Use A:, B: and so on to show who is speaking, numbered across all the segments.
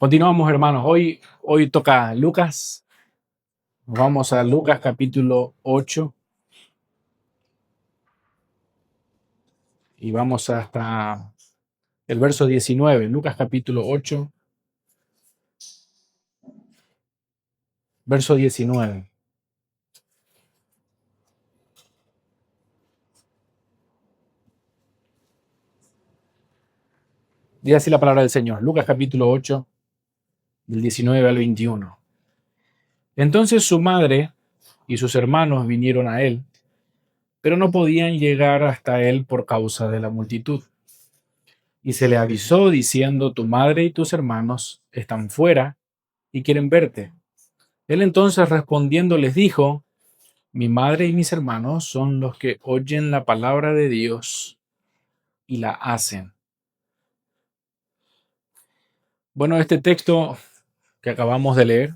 A: Continuamos, hermanos. Hoy toca Lucas. Vamos a Lucas capítulo 8 y vamos hasta el verso 19. Lucas capítulo 8, verso 19. Dice así la palabra del Señor. Lucas capítulo 8, del 19 al 21. Entonces su madre y sus hermanos vinieron a él, pero no podían llegar hasta él por causa de la multitud. Y se le avisó diciendo: tu madre y tus hermanos están fuera y quieren verte. Él entonces respondiendo les dijo: mi madre y mis hermanos son los que oyen la palabra de Dios y la hacen. Bueno, este texto que acabamos de leer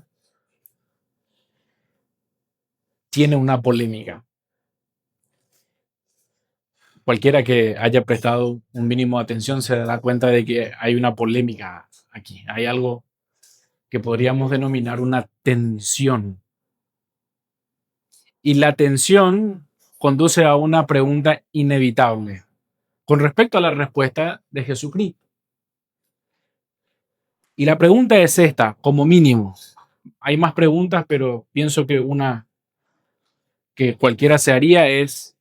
A: tiene una polémica. Cualquiera que haya prestado un mínimo de atención se dará cuenta de que hay una polémica aquí. Hay algo que podríamos denominar una tensión. Y la tensión conduce a una pregunta inevitable con respecto a la respuesta de Jesucristo. Y la pregunta es esta, como mínimo. Hay más preguntas, pero pienso que una que cualquiera se haría es: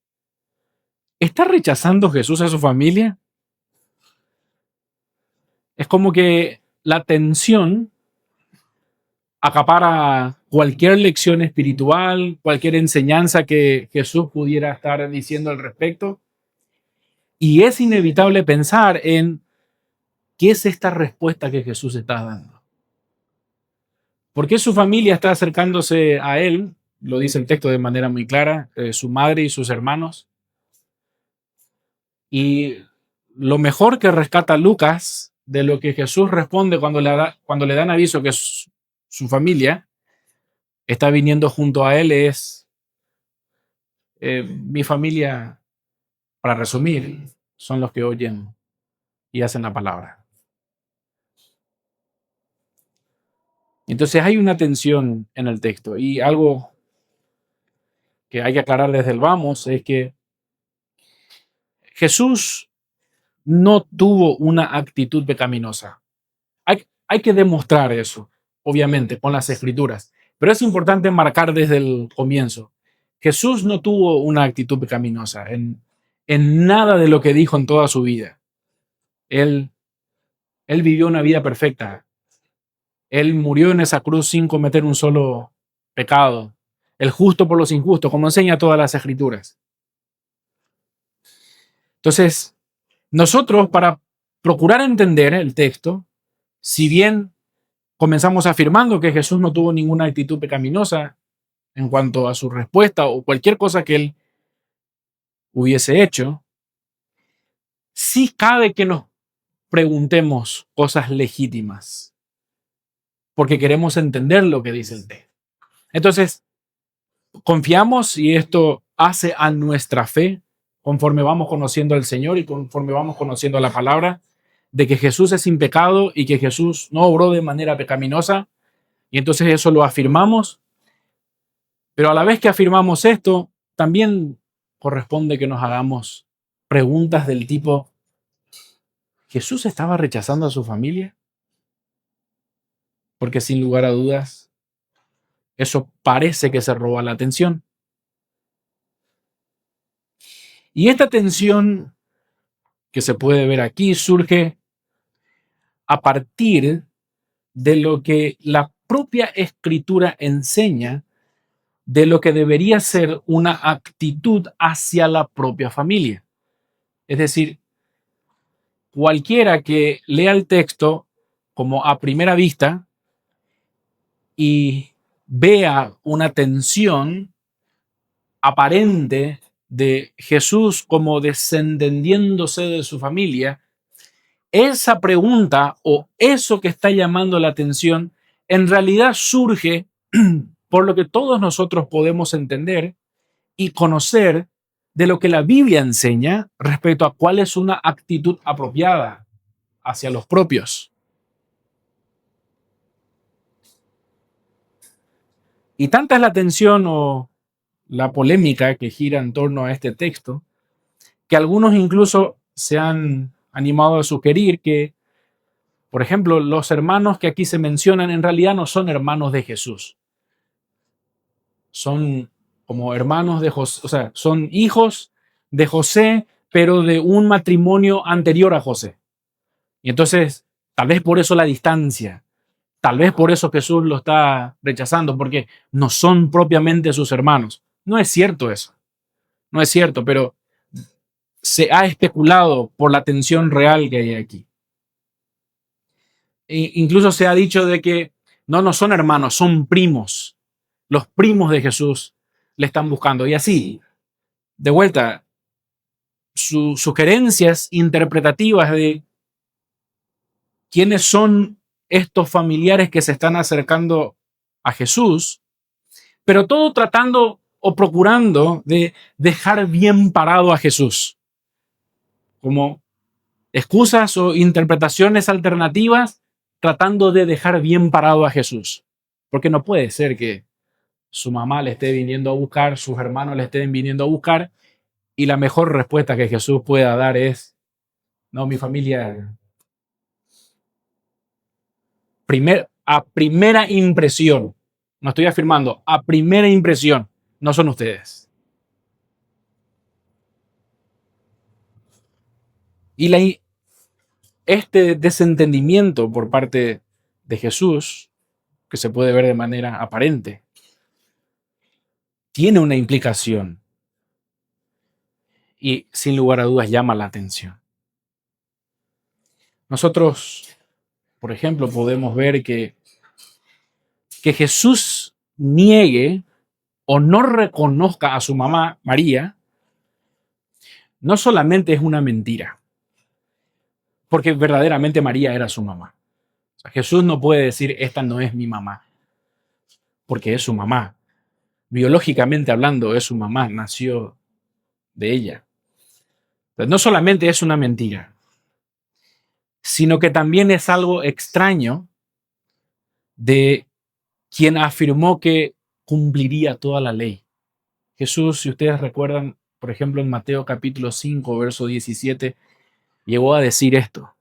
A: ¿está rechazando Jesús a su familia? Es como que la tensión acapara cualquier lección espiritual, cualquier enseñanza que Jesús pudiera estar diciendo al respecto. Y es inevitable pensar en qué es esta respuesta que Jesús está dando. ¿Por qué su familia está acercándose a él? Lo dice el texto de manera muy clara, su madre y sus hermanos. Y lo mejor que rescata Lucas de lo que Jesús responde cuando le dan aviso que su familia está viniendo junto a él es: mi familia, para resumir, son los que oyen y hacen la palabra. Entonces hay una tensión en el texto, y algo que hay que aclarar desde el vamos es que Jesús no tuvo una actitud pecaminosa. Hay que demostrar eso, obviamente, con las escrituras, pero es importante marcar desde el comienzo: Jesús no tuvo una actitud pecaminosa en nada de lo que dijo en toda su vida. Él, él vivió una vida perfecta. Él murió en esa cruz sin cometer un solo pecado. El justo por los injustos, como enseña todas las escrituras. Entonces, nosotros, para procurar entender el texto, si bien comenzamos afirmando que Jesús no tuvo ninguna actitud pecaminosa en cuanto a su respuesta o cualquier cosa que él hubiese hecho, sí cabe que nos preguntemos cosas legítimas, porque queremos entender lo que dice el texto. Entonces, confiamos, y esto hace a nuestra fe, conforme vamos conociendo al Señor y conforme vamos conociendo la palabra, de que Jesús es sin pecado y que Jesús no obró de manera pecaminosa, y entonces eso lo afirmamos. Pero a la vez que afirmamos esto, también corresponde que nos hagamos preguntas del tipo: ¿Jesús estaba rechazando a su familia? Porque sin lugar a dudas, eso parece que se roba la atención. Y esta tensión que se puede ver aquí surge a partir de lo que la propia escritura enseña de lo que debería ser una actitud hacia la propia familia. Es decir, cualquiera que lea el texto como a primera vista y vea una tensión aparente de Jesús como desentendiéndose de su familia, esa pregunta o eso que está llamando la atención en realidad surge por lo que todos nosotros podemos entender y conocer de lo que la Biblia enseña respecto a cuál es una actitud apropiada hacia los propios. Y tanta es la tensión o la polémica que gira en torno a este texto, que algunos incluso se han animado a sugerir que, por ejemplo, los hermanos que aquí se mencionan en realidad no son hermanos de Jesús. Son como hermanos de José, o sea, son hijos de José, pero de un matrimonio anterior a José. Y entonces, tal vez por eso la distancia, tal vez por eso Jesús lo está rechazando, porque no son propiamente sus hermanos. No es cierto eso, no es cierto, pero se ha especulado por la tensión real que hay aquí. Incluso se ha dicho de que no son hermanos, son primos. Los primos de Jesús le están buscando. Y así, de vuelta, sus sugerencias interpretativas de quiénes son estos familiares que se están acercando a Jesús, pero todo tratando o procurando de dejar bien parado a Jesús, como excusas o interpretaciones alternativas, tratando de dejar bien parado a Jesús. Porque no puede ser que su mamá le esté viniendo a buscar, sus hermanos le estén viniendo a buscar, y la mejor respuesta que Jesús pueda dar es, no, mi familia, a primera impresión, no estoy afirmando, a primera impresión, no son ustedes. Y este desentendimiento por parte de Jesús, que se puede ver de manera aparente, tiene una implicación y sin lugar a dudas llama la atención. Nosotros, por ejemplo, podemos ver que Jesús niegue o no reconozca a su mamá María, no solamente es una mentira, porque verdaderamente María era su mamá. O sea, Jesús no puede decir, esta no es mi mamá, porque es su mamá. Biológicamente hablando, es su mamá, nació de ella. Entonces, no solamente es una mentira, sino que también es algo extraño de quien afirmó que cumpliría toda la ley. Jesús, si ustedes recuerdan, por ejemplo, en Mateo capítulo 5, verso 17, llegó a decir esto: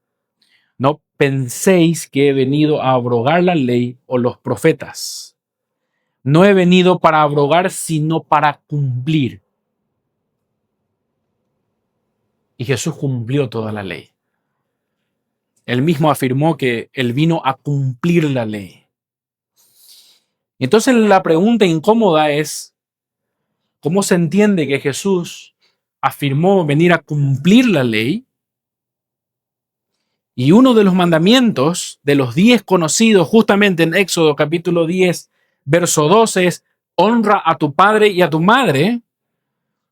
A: no penséis que he venido a abrogar la ley o los profetas. No he venido para abrogar, sino para cumplir. Y Jesús cumplió toda la ley. Él mismo afirmó que él vino a cumplir la ley. Entonces la pregunta incómoda es, ¿cómo se entiende que Jesús afirmó venir a cumplir la ley? Y uno de los mandamientos, de los 10 conocidos justamente en Éxodo capítulo 10, verso 12, es: honra a tu padre y a tu madre,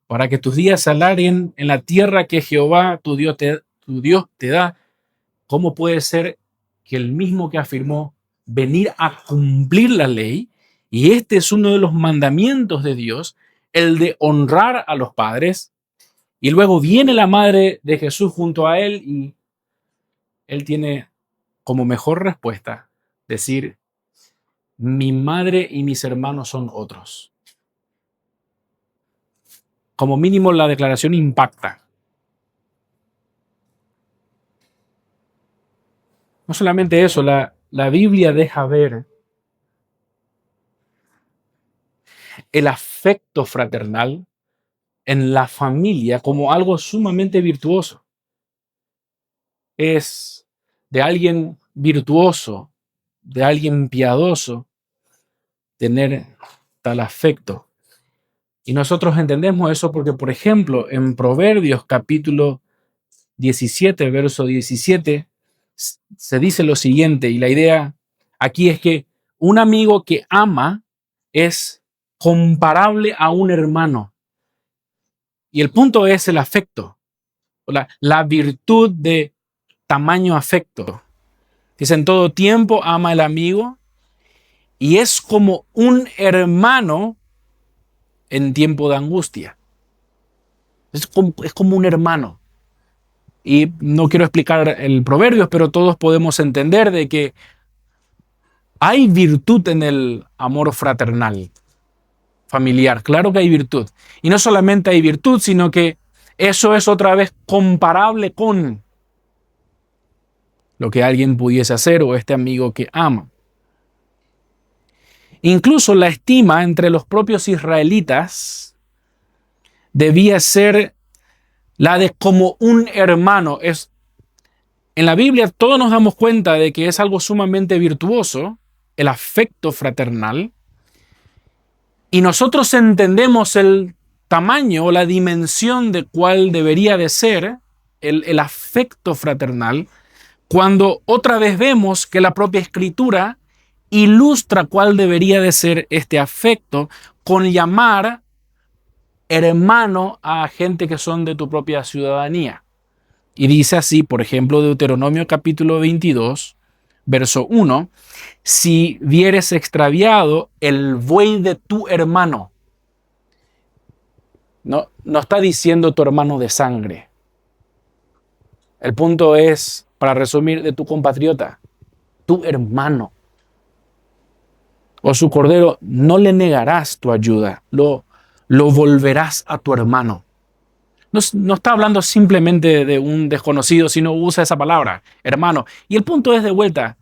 A: para que tus días se alarguen en la tierra que Jehová tu Dios te da. ¿Cómo puede ser que el mismo que afirmó venir a cumplir la ley, y este es uno de los mandamientos de Dios, el de honrar a los padres, y luego viene la madre de Jesús junto a él y él tiene como mejor respuesta decir: mi madre y mis hermanos son otros? Como mínimo la declaración impacta. No solamente eso, la Biblia deja ver el afecto fraternal en la familia como algo sumamente virtuoso. Es de alguien virtuoso, de alguien piadoso, tener tal afecto. Y nosotros entendemos eso porque, por ejemplo, en Proverbios capítulo 17, verso 17, se dice lo siguiente, y la idea aquí es que un amigo que ama es comparable a un hermano. Y el punto es el afecto, la virtud de tamaño afecto. Dice: en todo tiempo ama el amigo y es como un hermano en tiempo de angustia. Es como un hermano. Y no quiero explicar el proverbio, pero todos podemos entender de que Hay virtud en el amor fraternal, familiar. Claro que hay virtud. Y no solamente hay virtud, sino que eso es otra vez comparable con lo que alguien pudiese hacer o este amigo que ama. Incluso la estima entre los propios israelitas debía ser la de como un hermano. En la Biblia todos nos damos cuenta de que es algo sumamente virtuoso, el afecto fraternal, y nosotros entendemos el tamaño o la dimensión de cuál debería de ser el afecto fraternal cuando otra vez vemos que la propia Escritura ilustra cuál debería de ser este afecto con llamar hermano a gente que son de tu propia ciudadanía. Y dice así, por ejemplo, Deuteronomio capítulo 22, verso 1, si vieres extraviado el buey de tu hermano. No está diciendo tu hermano de sangre. El punto es, para resumir, de tu compatriota, tu hermano. O su cordero, no le negarás tu ayuda, lo volverás a tu hermano. No está hablando simplemente de un desconocido, sino usa esa palabra, hermano. Y el punto es de vuelta,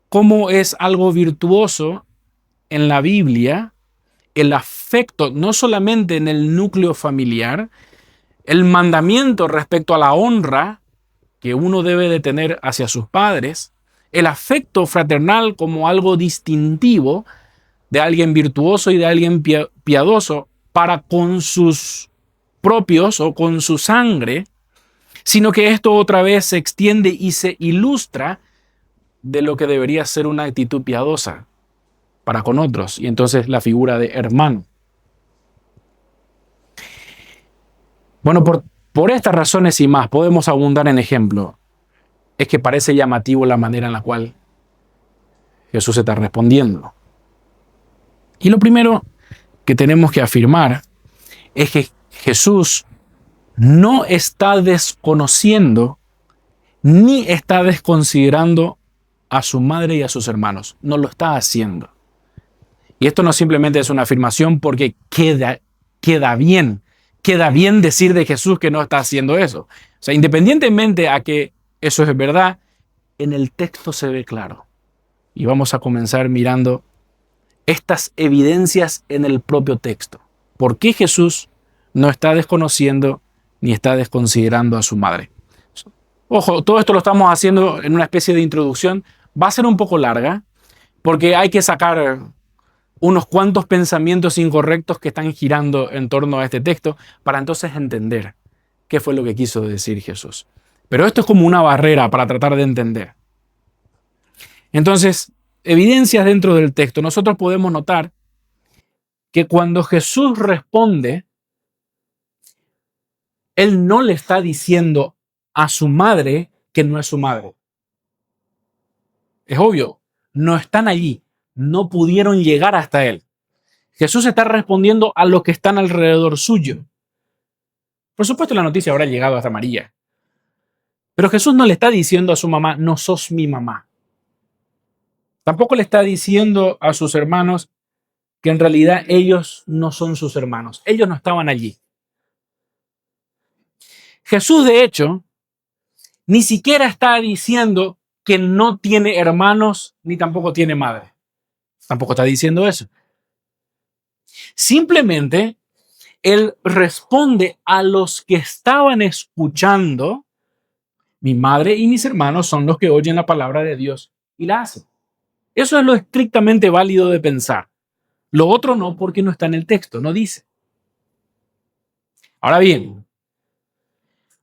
A: cómo es algo virtuoso en la Biblia, el afecto, no solamente en el núcleo familiar, el mandamiento respecto a la honra que uno debe de tener hacia sus padres, el afecto fraternal como algo distintivo de alguien virtuoso y de alguien piadoso para con sus propios o con su sangre, sino que esto otra vez se extiende y se ilustra de lo que debería ser una actitud piadosa para con otros, y entonces la figura de hermano. Bueno, por estas razones y más, podemos abundar en ejemplo. Es que parece llamativo la manera en la cual Jesús está respondiendo. Y lo primero que tenemos que afirmar es que Jesús no está desconociendo ni está desconsiderando a su madre y a sus hermanos. No lo está haciendo. Y esto no simplemente es una afirmación porque queda bien decir de Jesús que no está haciendo eso. O sea, independientemente a que eso es verdad, en el texto se ve claro. Y vamos a comenzar mirando estas evidencias en el propio texto. ¿Por qué Jesús no está desconociendo ni está desconsiderando a su madre? Ojo, todo esto lo estamos haciendo en una especie de introducción. Va a ser un poco larga porque hay que sacar unos cuantos pensamientos incorrectos que están girando en torno a este texto para entonces entender qué fue lo que quiso decir Jesús. Pero esto es como una barrera para tratar de entender. Entonces, evidencias dentro del texto. Nosotros podemos notar que cuando Jesús responde, Él no le está diciendo a su madre que no es su madre. Es obvio, no están allí, no pudieron llegar hasta Él. Jesús está respondiendo a los que están alrededor suyo. Por supuesto, la noticia habrá llegado hasta María. Pero Jesús no le está diciendo a su mamá, no sos mi mamá. Tampoco le está diciendo a sus hermanos que en realidad ellos no son sus hermanos. Ellos no estaban allí. Jesús, de hecho, ni siquiera está diciendo que no tiene hermanos ni tampoco tiene madre. Tampoco está diciendo eso. Simplemente, Él responde a los que estaban escuchando. Mi madre y mis hermanos son los que oyen la palabra de Dios y la hacen. Eso es lo estrictamente válido de pensar. Lo otro no, porque no está en el texto, no dice. Ahora bien,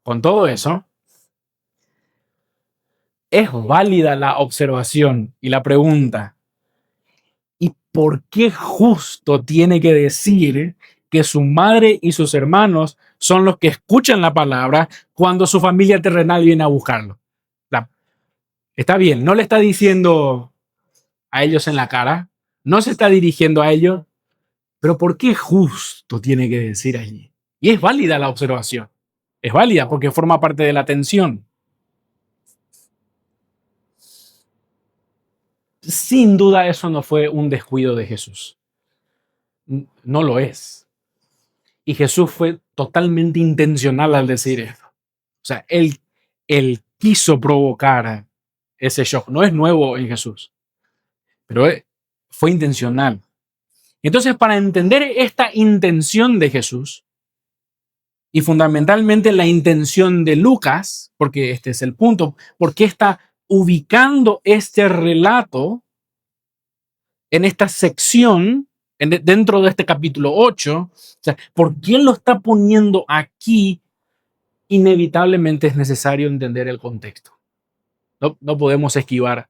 A: con todo eso, es válida la observación y la pregunta. ¿Y por qué justo tiene que decir que su madre y sus hermanos son los que escuchan la palabra cuando su familia terrenal viene a buscarlo? Está bien, no le está diciendo a ellos en la cara, no se está dirigiendo a ellos, pero ¿por qué justo tiene que decir allí? Y es válida la observación. Es válida porque forma parte de la tensión. Sin duda eso no fue un descuido de Jesús. No lo es. Y Jesús fue totalmente intencional al decir esto. O sea, él quiso provocar ese shock. No es nuevo en Jesús, pero fue intencional. Entonces, para entender esta intención de Jesús y fundamentalmente la intención de Lucas, porque este es el punto, porque está ubicando este relato en esta sección, dentro de este capítulo 8, o sea, ¿por qué lo está poniendo aquí? Inevitablemente es necesario entender el contexto. No podemos esquivar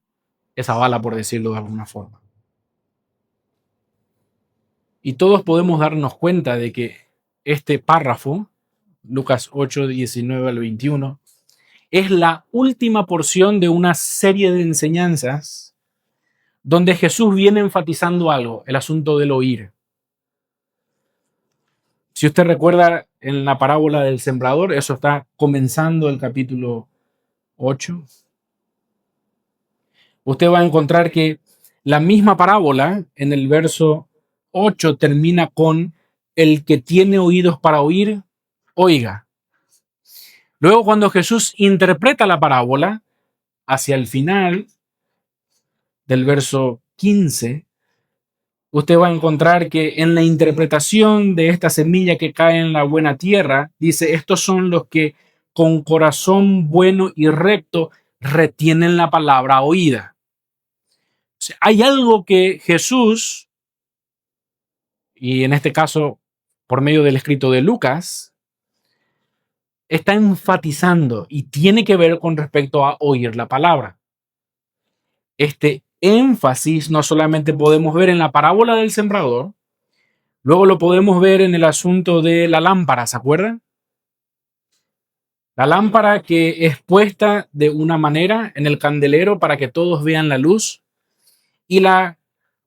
A: esa bala, por decirlo de alguna forma. Y todos podemos darnos cuenta de que este párrafo, Lucas 8, 19 al 21, es la última porción de una serie de enseñanzas donde Jesús viene enfatizando algo, el asunto del oír. Si usted recuerda en la parábola del sembrador, eso está comenzando el capítulo 8. Usted va a encontrar que la misma parábola en el verso 8 termina con el que tiene oídos para oír, oiga. Luego, cuando Jesús interpreta la parábola, hacia el final del verso 15, usted va a encontrar que en la interpretación de esta semilla que cae en la buena tierra, dice, estos son los que con corazón bueno y recto retienen la palabra oída. O sea, hay algo que Jesús, y en este caso por medio del escrito de Lucas, está enfatizando y tiene que ver con respecto a oír la palabra. Este énfasis no solamente podemos ver en la parábola del sembrador, luego lo podemos ver en el asunto de la lámpara, ¿se acuerdan? La lámpara que es puesta de una manera en el candelero para que todos vean la luz, y la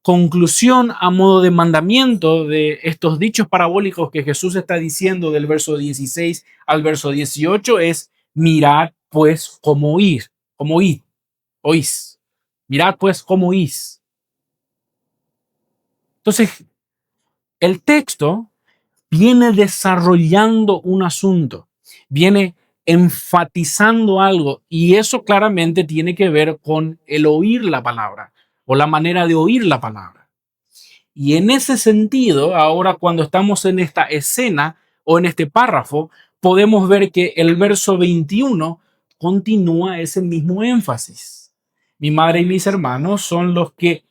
A: conclusión a modo de mandamiento de estos dichos parabólicos que Jesús está diciendo del verso 16 al verso 18 es: mirad pues cómo oís. Mirad pues cómo oís. Entonces, el texto viene desarrollando un asunto, viene enfatizando algo, y eso claramente tiene que ver con el oír la palabra o la manera de oír la palabra. Y en ese sentido, ahora cuando estamos en esta escena o en este párrafo, podemos ver que el verso 21 continúa ese mismo énfasis. Mi madre y mis hermanos son los que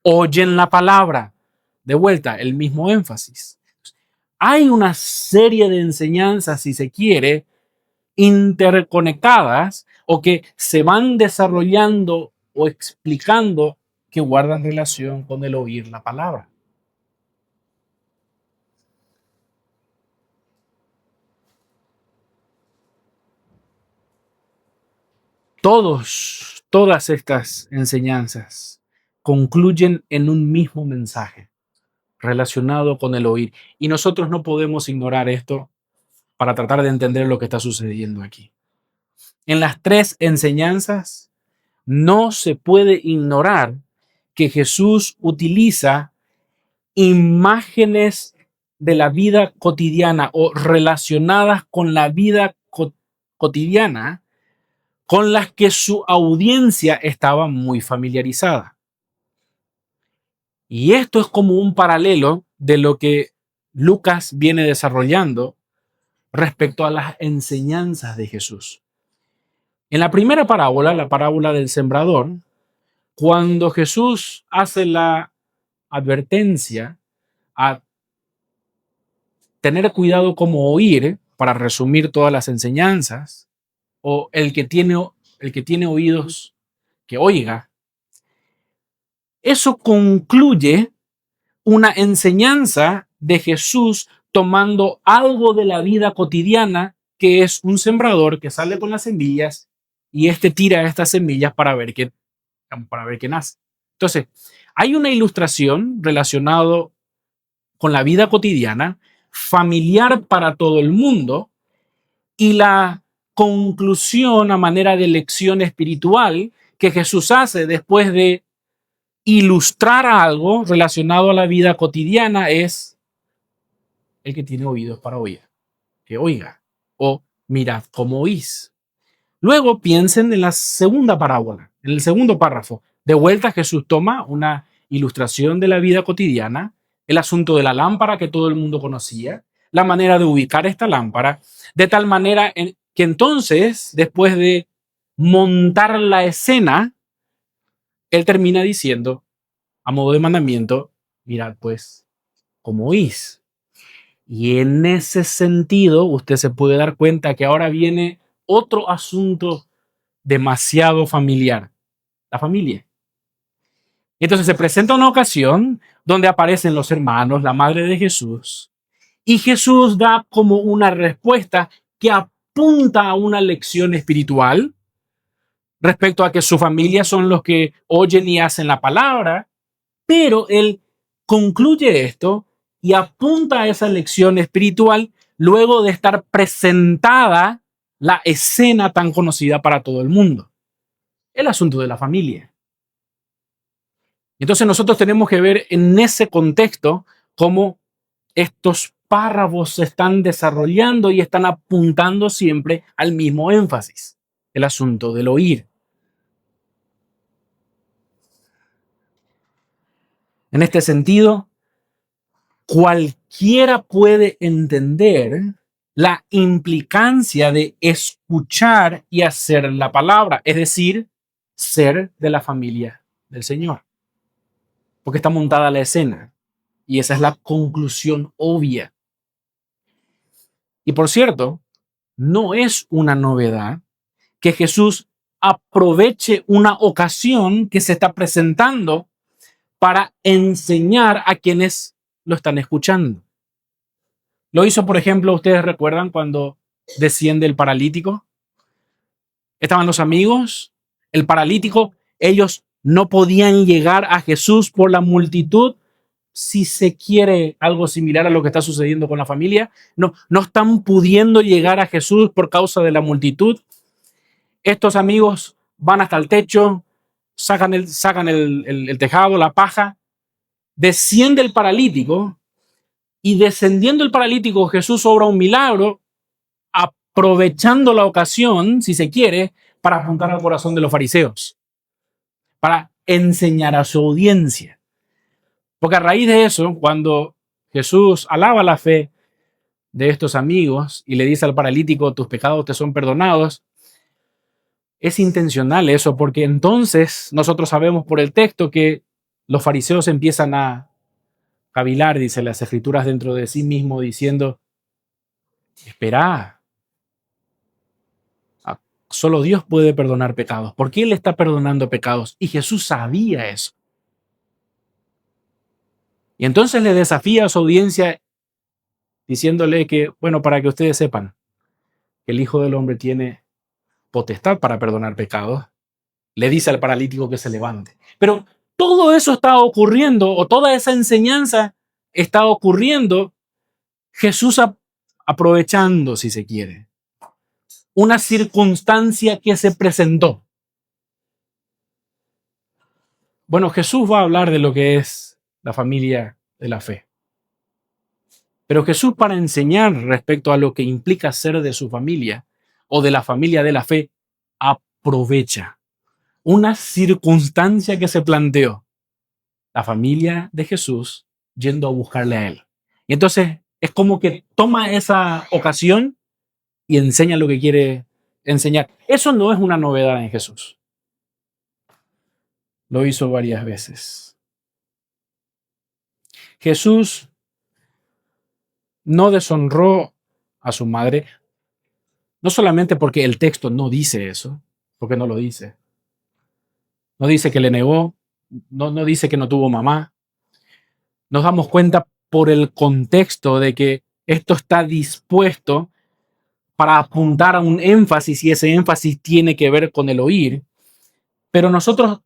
A: oyen la palabra. De vuelta, el mismo énfasis. Hay una serie de enseñanzas, si se quiere, interconectadas o que se van desarrollando o explicando que guardan relación con el oír la palabra. Todas estas enseñanzas concluyen en un mismo mensaje relacionado con el oír. Y nosotros no podemos ignorar esto para tratar de entender lo que está sucediendo aquí. En las tres enseñanzas no se puede ignorar que Jesús utiliza imágenes de la vida cotidiana o relacionadas con la vida cotidiana con las que su audiencia estaba muy familiarizada. Y esto es como un paralelo de lo que Lucas viene desarrollando respecto a las enseñanzas de Jesús. En la primera parábola, la parábola del sembrador, cuando Jesús hace la advertencia a tener cuidado como oír, para resumir todas las enseñanzas, o el que tiene oídos que oiga, eso concluye una enseñanza de Jesús tomando algo de la vida cotidiana, que es un sembrador que sale con las semillas y tira estas semillas para ver qué nace. Entonces, hay una ilustración relacionada con la vida cotidiana, familiar para todo el mundo, y la conclusión a manera de lección espiritual que Jesús hace después de ilustrar algo relacionado a la vida cotidiana es el que tiene oídos para oír, que oiga, o mirad cómo oís. Luego piensen en la segunda parábola, en el segundo párrafo. De vuelta Jesús toma una ilustración de la vida cotidiana, el asunto de la lámpara que todo el mundo conocía, la manera de ubicar esta lámpara, de tal manera que entonces, después de montar la escena, él termina diciendo, a modo de mandamiento, mirad pues cómo oís. Y en ese sentido, usted se puede dar cuenta que ahora viene otro asunto demasiado familiar, la familia. Entonces se presenta una ocasión donde aparecen los hermanos, la madre de Jesús, y Jesús da como una respuesta que apunta a una lección espiritual respecto a que su familia son los que oyen y hacen la palabra, pero él concluye esto y apunta a esa lección espiritual luego de estar presentada la escena tan conocida para todo el mundo, el asunto de la familia. Entonces nosotros tenemos que ver en ese contexto cómo estos párrafos se están desarrollando y están apuntando siempre al mismo énfasis, el asunto del oír. En este sentido, cualquiera puede entender la implicancia de escuchar y hacer la palabra, es decir, ser de la familia del Señor. Porque está montada la escena y esa es la conclusión obvia. Y por cierto, no es una novedad que Jesús aproveche una ocasión que se está presentando para enseñar a quienes lo están escuchando. Lo hizo, por ejemplo, ustedes recuerdan cuando desciende el paralítico. Estaban los amigos, el paralítico, ellos no podían llegar a Jesús por la multitud. Si se quiere algo similar a lo que está sucediendo con la familia, no están pudiendo llegar a Jesús por causa de la multitud. Estos amigos van hasta el techo, sacan el tejado, la paja, desciende el paralítico y descendiendo el paralítico Jesús obra un milagro aprovechando la ocasión, si se quiere, para apuntar al corazón de los fariseos, para enseñar a su audiencia. Porque a raíz de eso, cuando Jesús alaba la fe de estos amigos y le dice al paralítico, tus pecados te son perdonados, es intencional eso, porque entonces nosotros sabemos por el texto que los fariseos empiezan a cavilar, dice las escrituras dentro de sí mismo, diciendo, espera, solo Dios puede perdonar pecados. ¿Por qué Él está perdonando pecados? Y Jesús sabía eso. Y entonces le desafía a su audiencia diciéndole que, bueno, para que ustedes sepan que el Hijo del Hombre tiene potestad para perdonar pecados, le dice al paralítico que se levante. Pero todo eso está ocurriendo, o toda esa enseñanza está ocurriendo, Jesús aprovechando, si se quiere, una circunstancia que se presentó. Bueno, Jesús va a hablar de lo que es la familia de la fe. Pero Jesús, para enseñar respecto a lo que implica ser de su familia o de la familia de la fe, aprovecha una circunstancia que se planteó. La familia de Jesús yendo a buscarle a él. Y entonces es como que toma esa ocasión y enseña lo que quiere enseñar. Eso no es una novedad en Jesús. Lo hizo varias veces. Jesús no deshonró a su madre, no solamente porque el texto no dice eso, porque no lo dice. No dice que le negó, no dice que no tuvo mamá. Nos damos cuenta por el contexto de que esto está dispuesto para apuntar a un énfasis y ese énfasis tiene que ver con el oír. Pero nosotros,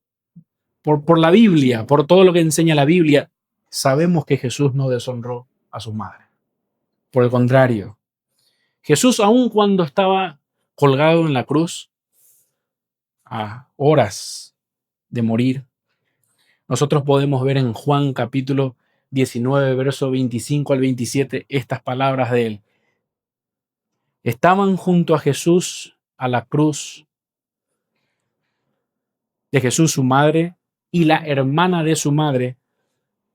A: por la Biblia, por todo lo que enseña la Biblia, sabemos que Jesús no deshonró a su madre. Por el contrario, Jesús, aun cuando estaba colgado en la cruz, a horas de morir, Nosotros podemos ver en Juan capítulo 19, verso 25 al 27, estas palabras de él. Estaban junto a Jesús a la cruz de Jesús su madre y la hermana de su madre,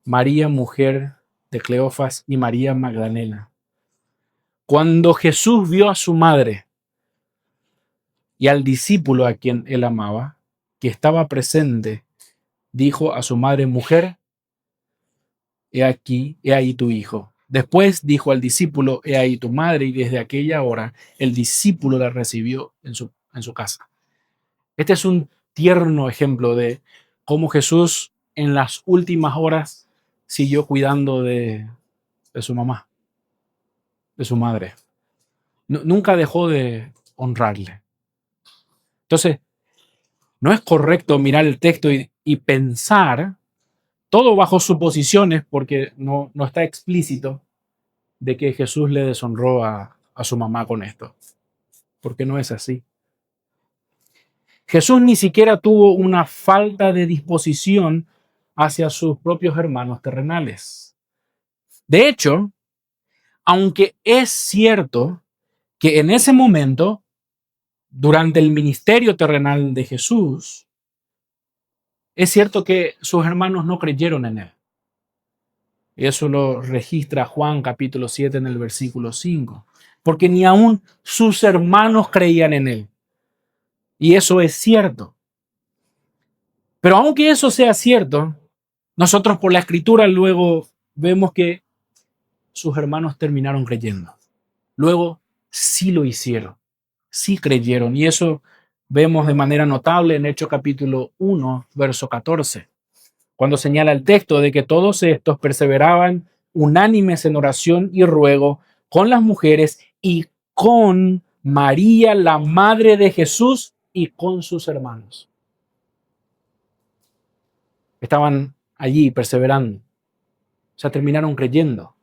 A: María, mujer de Cleofas, y María Magdalena. Cuando Jesús vio a su madre y al discípulo a quien él amaba, que estaba presente, dijo a su madre: mujer, he ahí tu hijo. Después dijo al discípulo: he ahí tu madre, y desde aquella hora el discípulo la recibió en su casa. Este es un tierno ejemplo de cómo Jesús en las últimas horas siguió cuidando de su mamá, de su madre. Nunca dejó de honrarle. Entonces, no es correcto mirar el texto y pensar, todo bajo suposiciones, porque no está explícito, de que Jesús le deshonró a su mamá con esto, porque no es así. Jesús ni siquiera tuvo una falta de disposición hacia sus propios hermanos terrenales. De hecho, aunque es cierto que en ese momento, durante el ministerio terrenal de Jesús, es cierto que sus hermanos no creyeron en él. Eso lo registra Juan capítulo 7 en el versículo 5, porque ni aún sus hermanos creían en él. Y eso es cierto. Pero aunque eso sea cierto, nosotros por la escritura luego vemos que sus hermanos terminaron creyendo. Luego sí lo hicieron, sí creyeron. Y eso vemos de manera notable en Hechos capítulo 1, verso 14, cuando señala el texto de que todos estos perseveraban unánimes en oración y ruego con las mujeres y con María, la madre de Jesús, y con sus hermanos. Estaban allí perseverando. O sea, terminaron creyendo.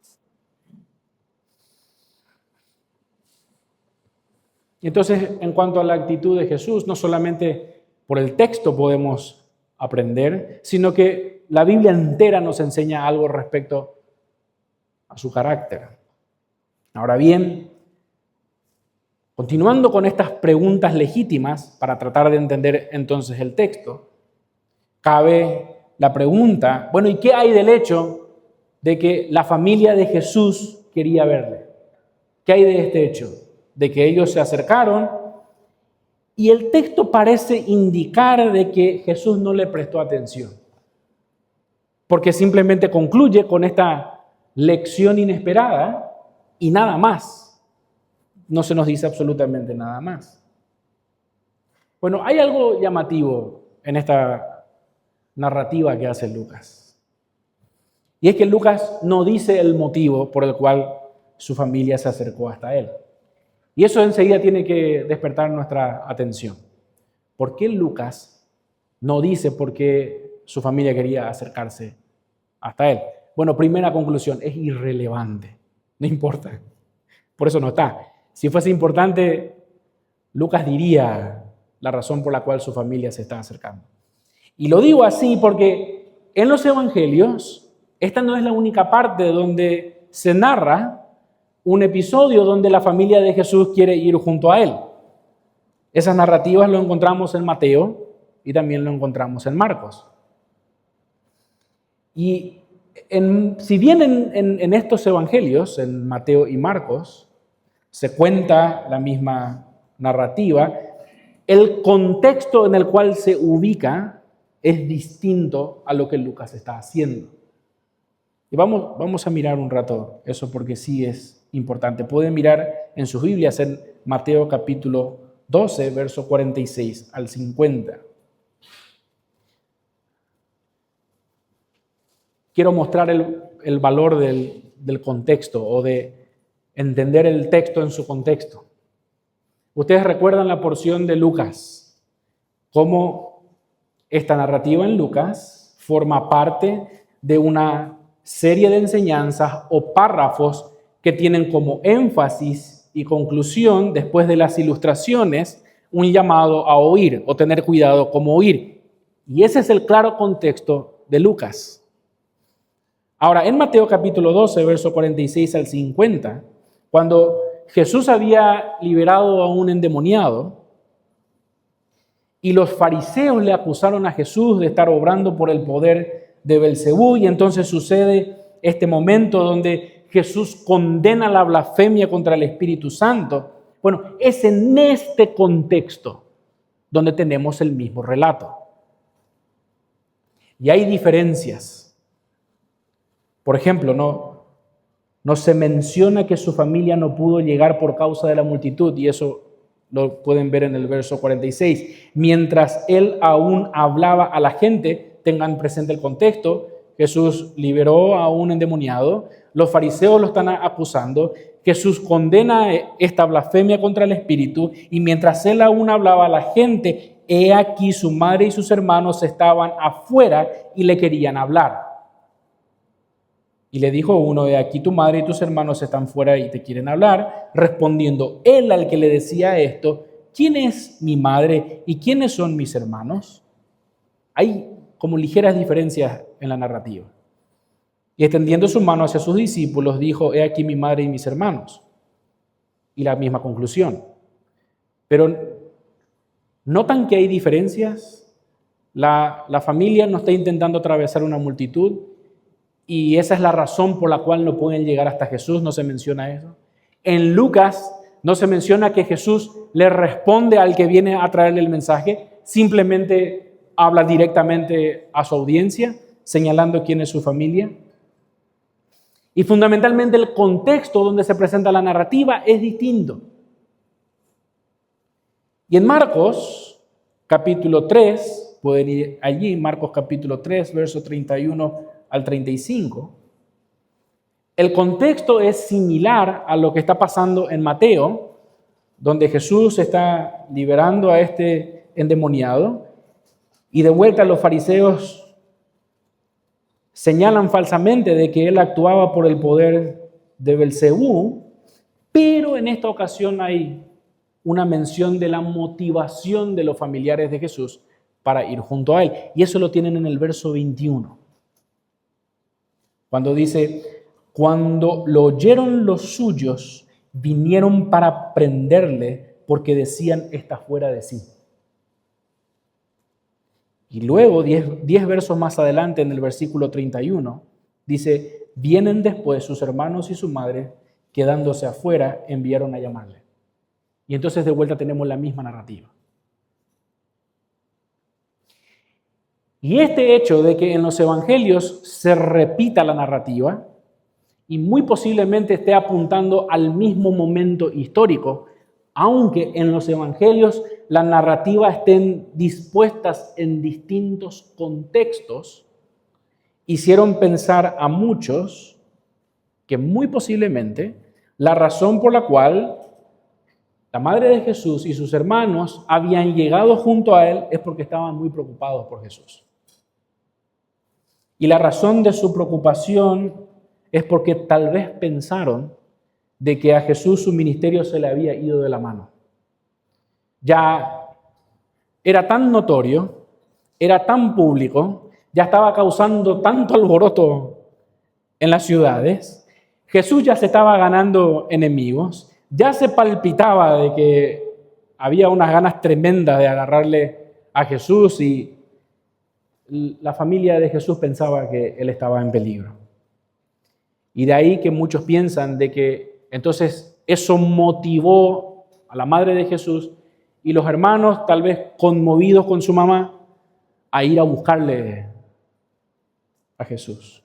A: Entonces, en cuanto a la actitud de Jesús, no solamente por el texto podemos aprender, sino que la Biblia entera nos enseña algo respecto a su carácter. Ahora bien, continuando con estas preguntas legítimas para tratar de entender entonces el texto, cabe la pregunta, bueno, ¿y qué hay del hecho de que la familia de Jesús quería verle? ¿Qué hay de este hecho? De que ellos se acercaron y el texto parece indicar de que Jesús no le prestó atención, porque simplemente concluye con esta lección inesperada y nada más. No se nos dice absolutamente nada más. Bueno, hay algo llamativo en esta narrativa que hace Lucas. Y es que Lucas no dice el motivo por el cual su familia se acercó hasta él. Y eso enseguida tiene que despertar nuestra atención. ¿Por qué Lucas no dice por qué su familia quería acercarse hasta él? Bueno, primera conclusión, es irrelevante. No importa. Por eso no está. Si fuese importante, Lucas diría la razón por la cual su familia se está acercando. Y lo digo así porque en los evangelios, esta no es la única parte donde se narra un episodio donde la familia de Jesús quiere ir junto a él. Esas narrativas lo encontramos en Mateo y también lo encontramos en Marcos. Y si bien en estos evangelios, en Mateo y Marcos, se cuenta la misma narrativa, el contexto en el cual se ubica es distinto a lo que Lucas está haciendo. Y vamos a mirar un rato eso porque sí es importante. Pueden mirar en sus Biblias en Mateo capítulo 12, verso 46 al 50. Quiero mostrar el valor del contexto o de entender el texto en su contexto. Ustedes recuerdan la porción de Lucas, cómo esta narrativa en Lucas forma parte de una serie de enseñanzas o párrafos que tienen como énfasis y conclusión, después de las ilustraciones, un llamado a oír o tener cuidado cómo oír. Y ese es el claro contexto de Lucas. Ahora, en Mateo capítulo 12, verso 46 al 50, cuando Jesús había liberado a un endemoniado y los fariseos le acusaron a Jesús de estar obrando por el poder de Belcebú, y entonces sucede este momento donde Jesús condena la blasfemia contra el Espíritu Santo. Bueno, es en este contexto donde tenemos el mismo relato. Y hay diferencias. Por ejemplo, no se menciona que su familia no pudo llegar por causa de la multitud, y eso lo pueden ver en el verso 46. Mientras él aún hablaba a la gente, tengan presente el contexto, Jesús liberó a un endemoniado, los fariseos lo están acusando, Jesús condena esta blasfemia contra el Espíritu, y mientras él aún hablaba a la gente, he aquí su madre y sus hermanos estaban afuera y le querían hablar. Y le dijo uno, he aquí tu madre y tus hermanos están fuera y te quieren hablar. Respondiendo él al que le decía esto, ¿quién es mi madre y quiénes son mis hermanos? Hay como ligeras diferencias en la narrativa. Y extendiendo su mano hacia sus discípulos, dijo, he aquí mi madre y mis hermanos. Y la misma conclusión. Pero ¿notan que hay diferencias? La familia no está intentando atravesar una multitud, y esa es la razón por la cual no pueden llegar hasta Jesús, no se menciona eso. En Lucas no se menciona que Jesús le responde al que viene a traerle el mensaje, simplemente habla directamente a su audiencia, señalando quién es su familia. Y fundamentalmente el contexto donde se presenta la narrativa es distinto. Y en Marcos capítulo 3, pueden ir allí, Marcos capítulo 3, verso 31 al 35, el contexto es similar a lo que está pasando en Mateo, donde Jesús está liberando a este endemoniado, y de vuelta los fariseos señalan falsamente de que él actuaba por el poder de Belcebú, pero en esta ocasión hay una mención de la motivación de los familiares de Jesús para ir junto a él, y eso lo tienen en el verso 21. Cuando dice, cuando lo oyeron los suyos, vinieron para prenderle porque decían, está fuera de sí. Y luego, 10 versos más adelante, en el versículo 31, dice, vienen después sus hermanos y su madre, quedándose afuera, enviaron a llamarle. Y entonces de vuelta tenemos la misma narrativa. Y este hecho de que en los evangelios se repita la narrativa y muy posiblemente esté apuntando al mismo momento histórico, aunque en los evangelios las narrativas estén dispuestas en distintos contextos, hicieron pensar a muchos que muy posiblemente la razón por la cual la madre de Jesús y sus hermanos habían llegado junto a él es porque estaban muy preocupados por Jesús. Y la razón de su preocupación es porque tal vez pensaron de que a Jesús su ministerio se le había ido de la mano. Ya era tan notorio, era tan público, ya estaba causando tanto alboroto en las ciudades, Jesús ya se estaba ganando enemigos, ya se palpitaba de que había unas ganas tremendas de agarrarle a Jesús, y la familia de Jesús pensaba que él estaba en peligro. Y de ahí que muchos piensan de que entonces eso motivó a la madre de Jesús y los hermanos, tal vez conmovidos con su mamá, a ir a buscarle a Jesús.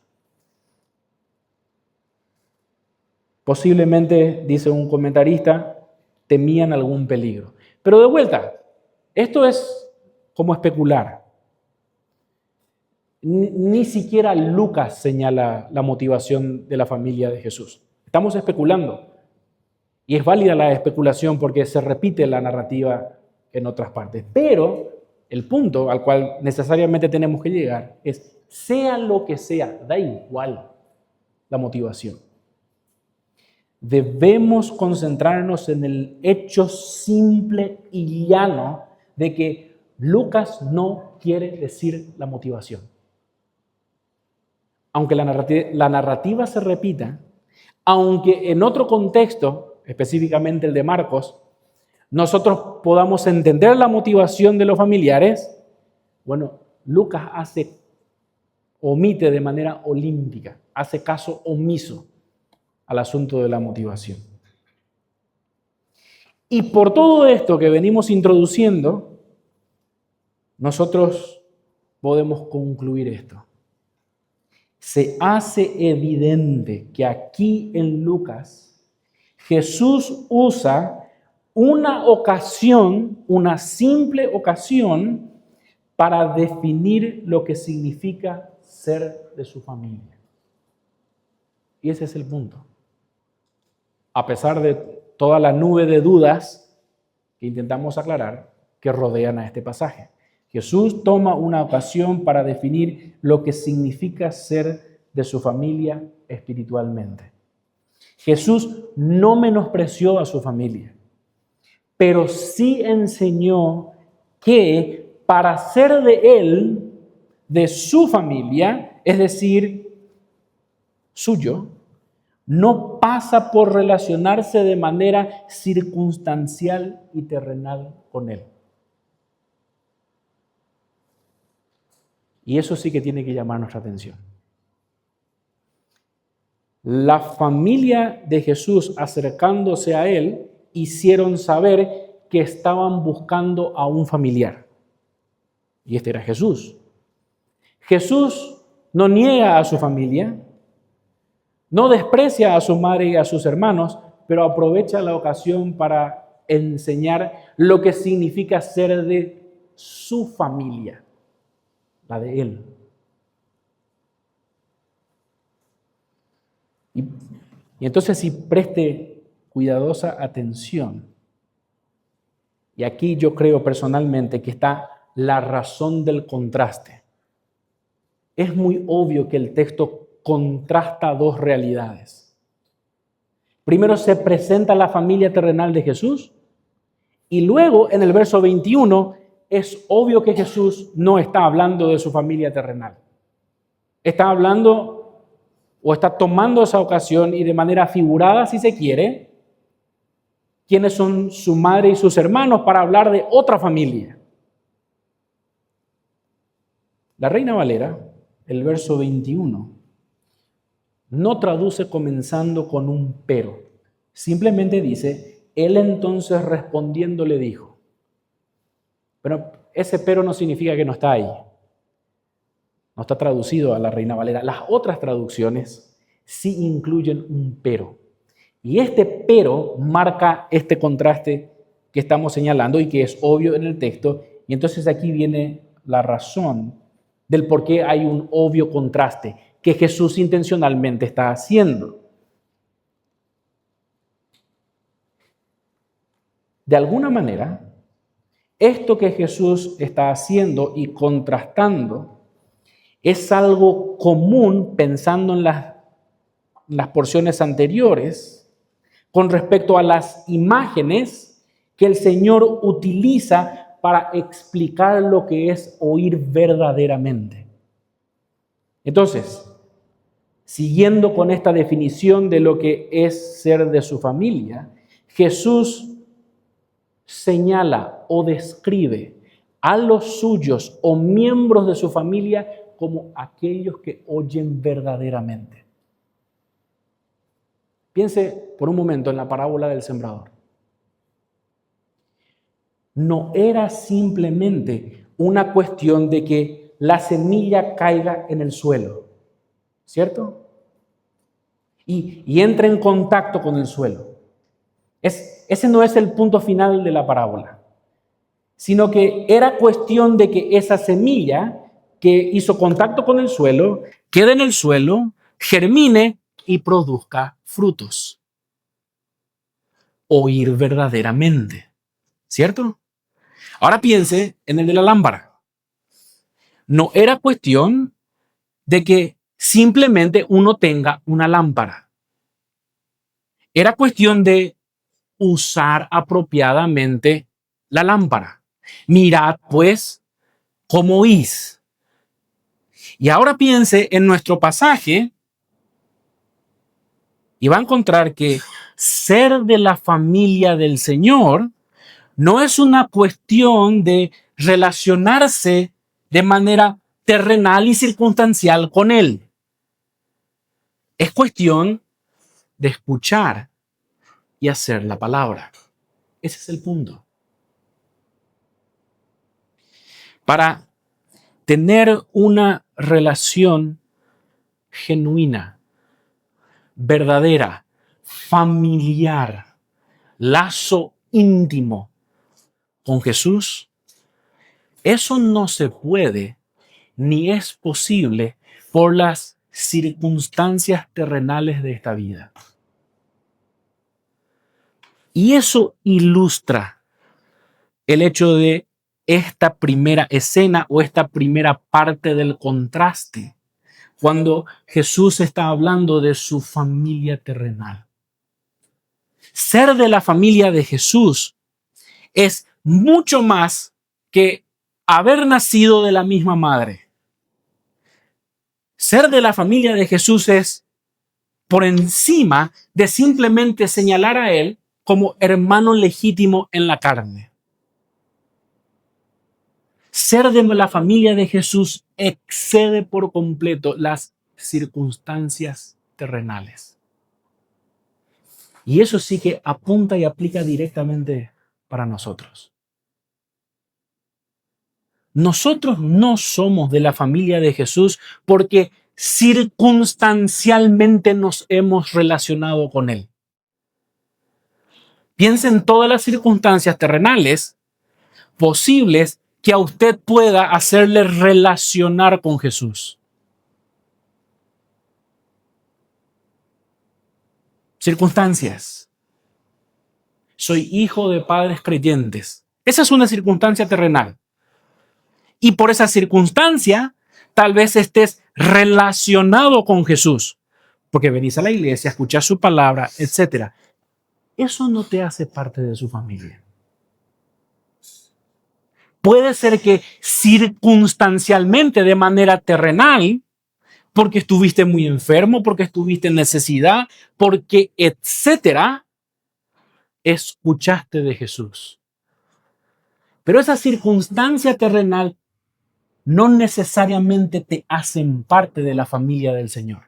A: Posiblemente, dice un comentarista, temían algún peligro. Pero de vuelta, esto es como especular. Ni siquiera Lucas señala la motivación de la familia de Jesús. Estamos especulando. Y es válida la especulación porque se repite la narrativa en otras partes. Pero el punto al cual necesariamente tenemos que llegar es, sea lo que sea, da igual la motivación. Debemos concentrarnos en el hecho simple y llano de que Lucas no quiere decir la motivación. aunque la narrativa se repita, aunque en otro contexto, específicamente el de Marcos, nosotros podamos entender la motivación de los familiares, bueno, Lucas omite de manera olímpica, hace caso omiso al asunto de la motivación. Y por todo esto que venimos introduciendo, nosotros podemos concluir esto. Se hace evidente que aquí en Lucas, Jesús usa una ocasión, una simple ocasión, para definir lo que significa ser de su familia. Y ese es el punto. A pesar de toda la nube de dudas que intentamos aclarar que rodean a este pasaje, Jesús toma una ocasión para definir lo que significa ser de su familia espiritualmente. Jesús no menospreció a su familia, pero sí enseñó que para ser de él, de su familia, es decir, suyo, no pasa por relacionarse de manera circunstancial y terrenal con él. Y eso sí que tiene que llamar nuestra atención. La familia de Jesús, acercándose a él, hicieron saber que estaban buscando a un familiar. Y este era Jesús. Jesús no niega a su familia, no desprecia a su madre y a sus hermanos, pero aprovecha la ocasión para enseñar lo que significa ser de su familia, la de él. Y entonces si preste cuidadosa atención, y aquí yo creo personalmente que está la razón del contraste. Es muy obvio que el texto contrasta dos realidades. Primero se presenta la familia terrenal de Jesús y luego en el verso 21 es obvio que Jesús no está hablando de su familia terrenal. Está hablando o está tomando esa ocasión y de manera figurada, si se quiere, quiénes son su madre y sus hermanos para hablar de otra familia. La Reina Valera, el verso 21, no traduce comenzando con un pero. Simplemente dice, él entonces respondiendo le dijo. Pero ese pero no significa que no está ahí. No está traducido a la Reina Valera. Las otras traducciones sí incluyen un pero. Y este pero marca este contraste que estamos señalando y que es obvio en el texto. Y entonces aquí viene la razón del por qué hay un obvio contraste que Jesús intencionalmente está haciendo. De alguna manera, esto que Jesús está haciendo y contrastando es algo común pensando en las porciones anteriores con respecto a las imágenes que el Señor utiliza para explicar lo que es oír verdaderamente. Entonces, siguiendo con esta definición de lo que es ser de su familia, Jesús señala o describe a los suyos o miembros de su familia como aquellos que oyen verdaderamente. Piense por un momento en la parábola del sembrador. No era simplemente una cuestión de que la semilla caiga en el suelo, ¿cierto? Y entre en contacto con el suelo. Ese no es el punto final de la parábola, sino que era cuestión de que esa semilla que hizo contacto con el suelo, quede en el suelo, germine y produzca frutos. Oír verdaderamente, ¿cierto? Ahora piense en el de la lámpara. No era cuestión de que simplemente uno tenga una lámpara. Era cuestión de usar apropiadamente la lámpara. Mirad, pues, cómo oís. Y ahora piense en nuestro pasaje y va a encontrar que ser de la familia del Señor no es una cuestión de relacionarse de manera terrenal y circunstancial con Él. Es cuestión de escuchar y hacer la palabra. Ese es el punto. Para tener una relación genuina, verdadera, familiar, lazo íntimo con Jesús, eso no se puede ni es posible por las circunstancias terrenales de esta vida. Y eso ilustra el hecho de esta primera escena o esta primera parte del contraste, cuando Jesús está hablando de su familia terrenal. Ser de la familia de Jesús es mucho más que haber nacido de la misma madre. Ser de la familia de Jesús es por encima de simplemente señalar a Él como hermano legítimo en la carne. Ser de la familia de Jesús excede por completo las circunstancias terrenales. Y eso sí que apunta y aplica directamente para nosotros. Nosotros no somos de la familia de Jesús porque circunstancialmente nos hemos relacionado con Él. Piensa en todas las circunstancias terrenales posibles que a usted pueda hacerle relacionar con Jesús. Circunstancias. Soy hijo de padres creyentes. Esa es una circunstancia terrenal. Y por esa circunstancia, tal vez estés relacionado con Jesús, porque venís a la iglesia, escuchás su palabra, etc. Eso no te hace parte de su familia. Puede ser que circunstancialmente, de manera terrenal, porque estuviste muy enfermo, porque estuviste en necesidad, porque etcétera, escuchaste de Jesús. Pero esa circunstancia terrenal no necesariamente te hacen parte de la familia del Señor.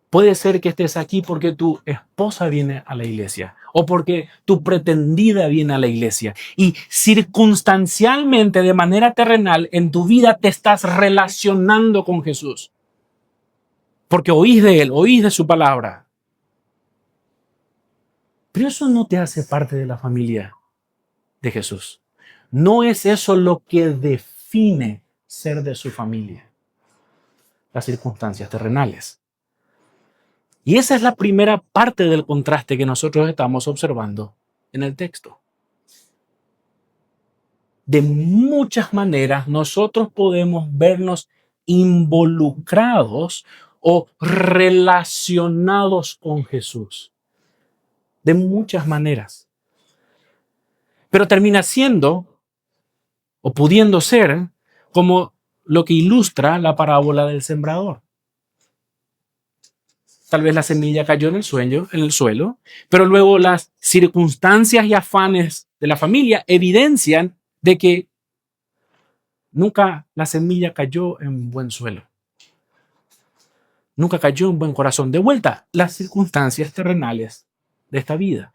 A: Puede ser que estés aquí porque tu esposa viene a la iglesia o porque tu pretendida viene a la iglesia y circunstancialmente, de manera terrenal, en tu vida te estás relacionando con Jesús. Porque oís de Él, oís de su palabra. Pero eso no te hace parte de la familia de Jesús. No es eso lo que define ser de su familia. Las circunstancias terrenales. Y esa es la primera parte del contraste que nosotros estamos observando en el texto. De muchas maneras nosotros podemos vernos involucrados o relacionados con Jesús. De muchas maneras. Pero termina siendo o pudiendo ser como lo que ilustra la parábola del sembrador. Tal vez la semilla cayó en el suelo, pero luego las circunstancias y afanes de la familia evidencian de que nunca la semilla cayó en buen suelo. Nunca cayó en buen corazón. De vuelta, las circunstancias terrenales de esta vida.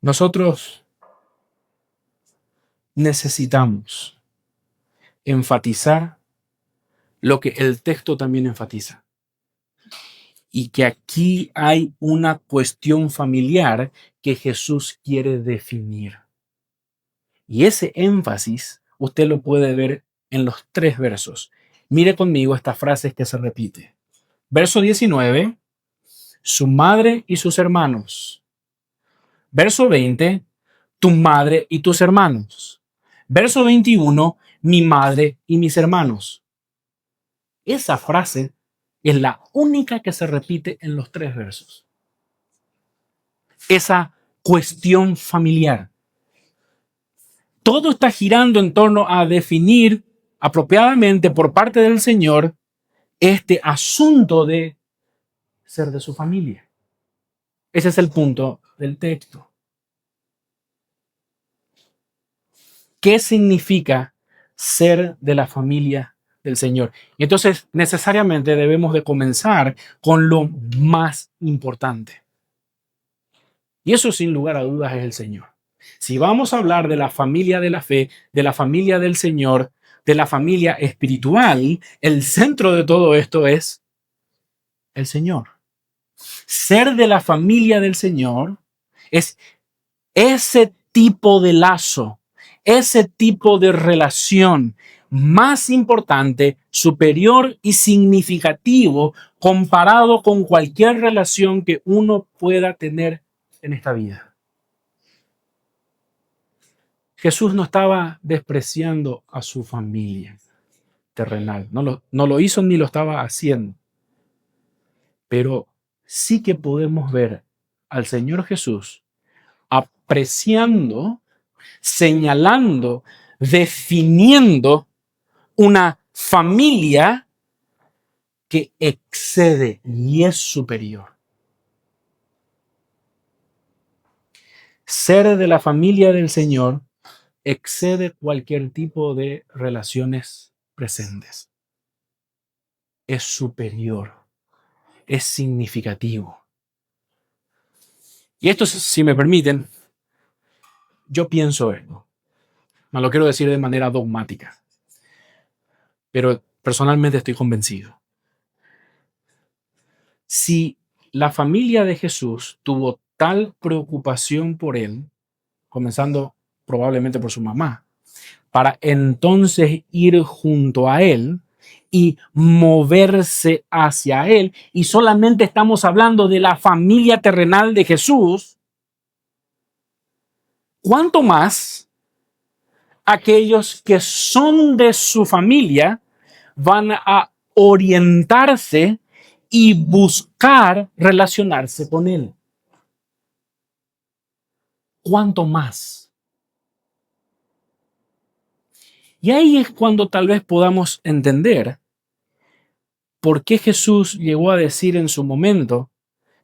A: Nosotros necesitamos enfatizar lo que el texto también enfatiza. Y que aquí hay una cuestión familiar que Jesús quiere definir. Y ese énfasis usted lo puede ver en los 3 versos. Mire conmigo estas frases que se repite. Verso 19, su madre y sus hermanos. Verso 20, tu madre y tus hermanos. Verso 21, mi madre y mis hermanos. Esa frase Es la única que se repite en los 3 versos. Esa cuestión familiar. Todo está girando en torno a definir apropiadamente por parte del Señor este asunto de ser de su familia. Ese es el punto del texto. ¿Qué significa ser de la familia del Señor? Y entonces necesariamente debemos de comenzar con lo más importante. Y eso sin lugar a dudas es el Señor. Si vamos a hablar de la familia de la fe, de la familia del Señor, de la familia espiritual, el centro de todo esto es el Señor. Ser de la familia del Señor es ese tipo de lazo, ese tipo de relación más importante, superior y significativo comparado con cualquier relación que uno pueda tener en esta vida. Jesús no estaba despreciando a su familia terrenal, no lo hizo ni lo estaba haciendo, pero sí que podemos ver al Señor Jesús apreciando, señalando, definiendo una familia que excede y es superior. Ser de la familia del Señor excede cualquier tipo de relaciones presentes. Es superior, es significativo. Y esto, si me permiten, yo pienso esto. No lo quiero decir de manera dogmática, pero personalmente estoy convencido. Si la familia de Jesús tuvo tal preocupación por él, comenzando probablemente por su mamá, para entonces ir junto a él y moverse hacia él, y solamente estamos hablando de la familia terrenal de Jesús, ¿cuánto más aquellos que son de su familia van a orientarse y buscar relacionarse con él? ¿Cuánto más? Y ahí es cuando tal vez podamos entender por qué Jesús llegó a decir en su momento,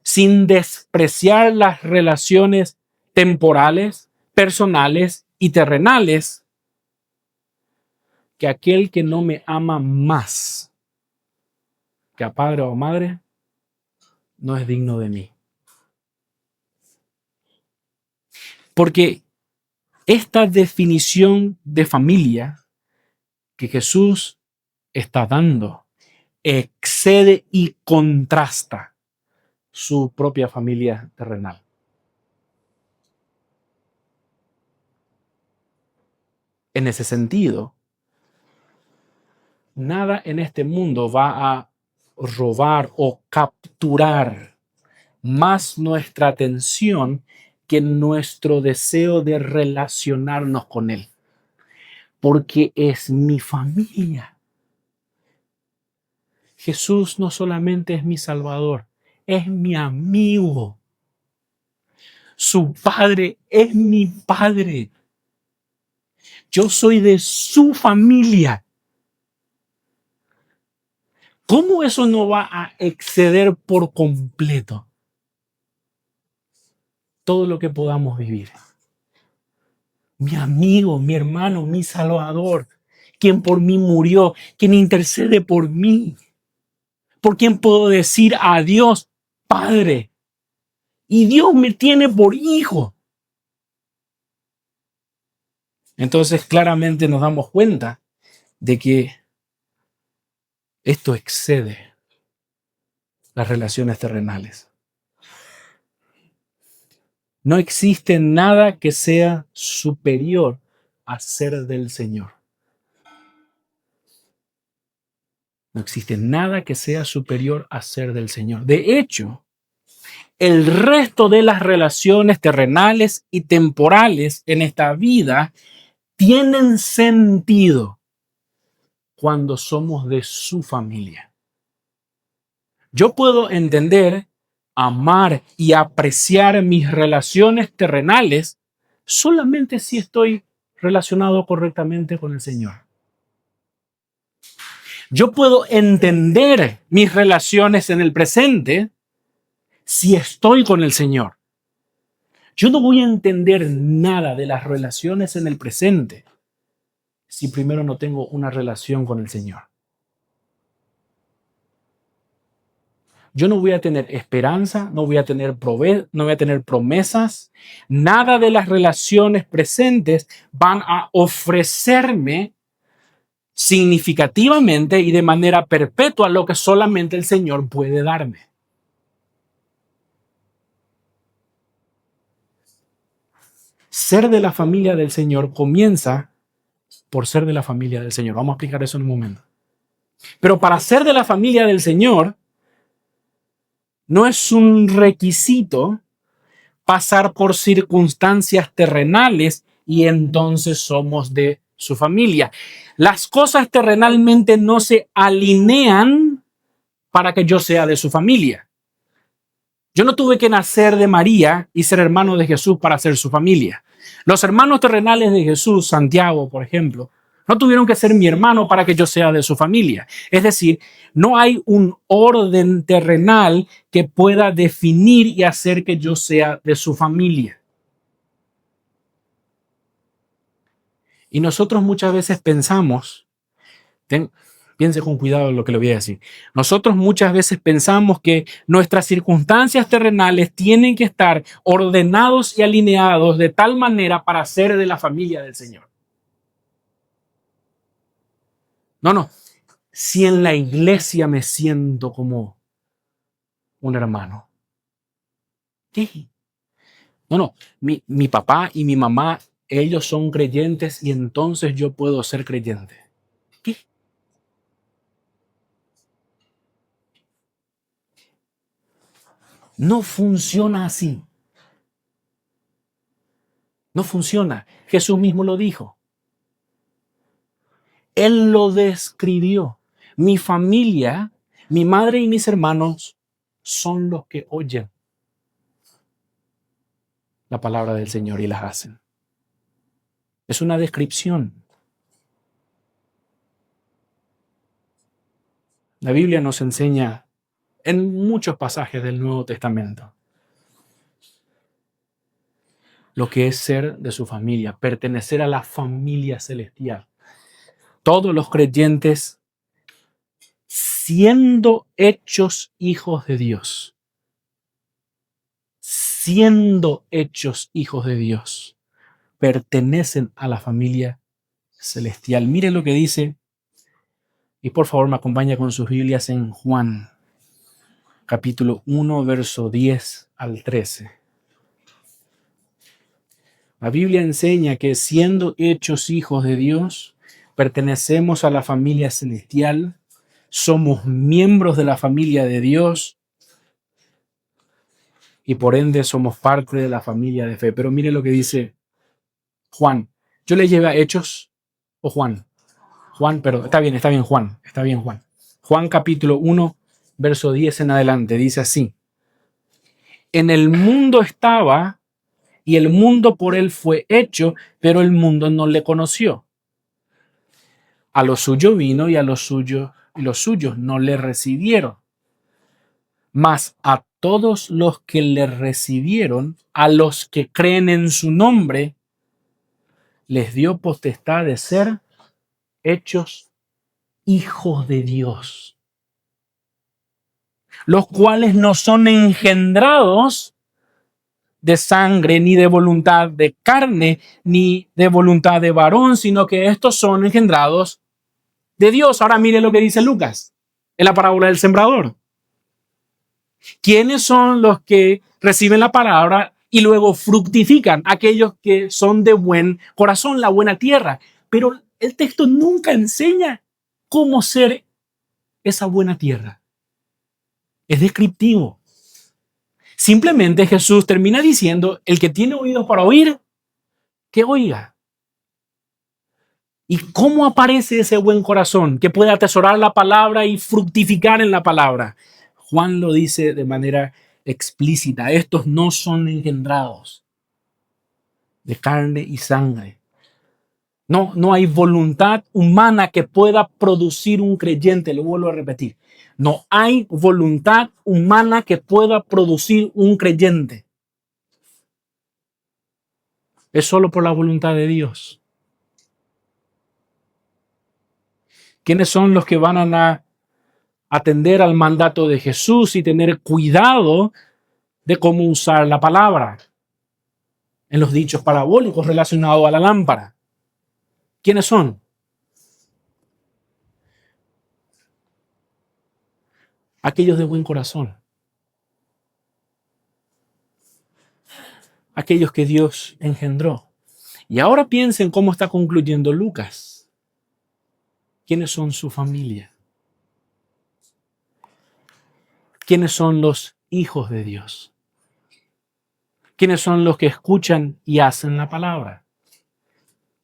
A: sin despreciar las relaciones temporales, personales y terrenales, que aquel que no me ama más que a padre o madre no es digno de mí. Porque esta definición de familia que Jesús está dando excede y contrasta su propia familia terrenal. En ese sentido, nada en este mundo va a robar o capturar más nuestra atención que nuestro deseo de relacionarnos con Él. Porque es mi familia. Jesús no solamente es mi Salvador, es mi amigo. Su Padre es mi Padre. Yo soy de su familia. ¿Cómo eso no va a exceder por completo todo lo que podamos vivir? Mi amigo, mi hermano, mi Salvador, quien por mí murió, quien intercede por mí, por quien puedo decir a Dios, Padre, y Dios me tiene por hijo. Entonces claramente nos damos cuenta de que esto excede las relaciones terrenales. No existe nada que sea superior a ser del Señor. No existe nada que sea superior a ser del Señor. De hecho, el resto de las relaciones terrenales y temporales en esta vida tienen sentido cuando somos de su familia. Yo puedo entender, amar y apreciar mis relaciones terrenales solamente si estoy relacionado correctamente con el Señor. Yo puedo entender mis relaciones en el presente si estoy con el Señor. Yo no voy a entender nada de las relaciones en el presente si primero no tengo una relación con el Señor. Yo no voy a tener esperanza, no voy a tener promesas. Nada de las relaciones presentes van a ofrecerme significativamente y de manera perpetua lo que solamente el Señor puede darme. Ser de la familia del Señor comienza por ser de la familia del Señor. Vamos a explicar eso en un momento. Pero para ser de la familia del Señor, no es un requisito pasar por circunstancias terrenales y entonces somos de su familia. Las cosas terrenalmente no se alinean para que yo sea de su familia. Yo no tuve que nacer de María y ser hermano de Jesús para ser su familia. Los hermanos terrenales de Jesús, Santiago, por ejemplo, no tuvieron que ser mi hermano para que yo sea de su familia. Es decir, no hay un orden terrenal que pueda definir y hacer que yo sea de su familia. Y nosotros muchas veces pensamos, piense con cuidado en lo que le voy a decir. Nosotros muchas veces pensamos que nuestras circunstancias terrenales tienen que estar ordenados y alineados de tal manera para ser de la familia del Señor. No. Si en la iglesia me siento como un hermano. ¿Qué? No. Mi papá y mi mamá, ellos son creyentes y entonces yo puedo ser creyente. ¿Qué? No funciona así. No funciona. Jesús mismo lo dijo. Él lo describió. Mi familia, mi madre y mis hermanos son los que oyen la palabra del Señor y las hacen. Es una descripción. La Biblia nos enseña en muchos pasajes del Nuevo Testamento lo que es ser de su familia, pertenecer a la familia celestial. Todos los creyentes siendo hechos hijos de Dios. Siendo hechos hijos de Dios, pertenecen a la familia celestial. Mire lo que dice, y por favor me acompaña con sus Biblias en Juan, capítulo 1, verso 10 al 13. La Biblia enseña que siendo hechos hijos de Dios, pertenecemos a la familia celestial, somos miembros de la familia de Dios y por ende somos parte de la familia de fe. Pero mire lo que dice Juan. Yo le llevé a Hechos o Juan. Pero está bien Juan. Juan capítulo 1, verso 10 en adelante, dice así. En el mundo estaba y el mundo por él fue hecho, pero el mundo no le conoció. A lo suyo vino y los suyos no le recibieron. Mas a todos los que le recibieron, a los que creen en su nombre, les dio potestad de ser hechos hijos de Dios, los cuales no son engendrados de sangre, ni de voluntad de carne, ni de voluntad de varón, sino que estos son engendrados de Dios. Ahora mire lo que dice Lucas en la parábola del sembrador. ¿Quiénes son los que reciben la palabra y luego fructifican? Aquellos que son de buen corazón, la buena tierra. Pero el texto nunca enseña cómo ser esa buena tierra. Es descriptivo. Simplemente Jesús termina diciendo, el que tiene oídos para oír, que oiga. ¿Y cómo aparece ese buen corazón que puede atesorar la palabra y fructificar en la palabra? Juan lo dice de manera explícita. Estos no son engendrados de carne y sangre. No, no hay voluntad humana que pueda producir un creyente. Lo vuelvo a repetir. No hay voluntad humana que pueda producir un creyente. Es solo por la voluntad de Dios. ¿Quiénes son los que van a atender al mandato de Jesús y tener cuidado de cómo usar la palabra en los dichos parabólicos relacionados a la lámpara? ¿Quiénes son? Aquellos de buen corazón. Aquellos que Dios engendró. Y ahora piensen cómo está concluyendo Lucas. ¿Quiénes son su familia? ¿Quiénes son los hijos de Dios? ¿Quiénes son los que escuchan y hacen la palabra?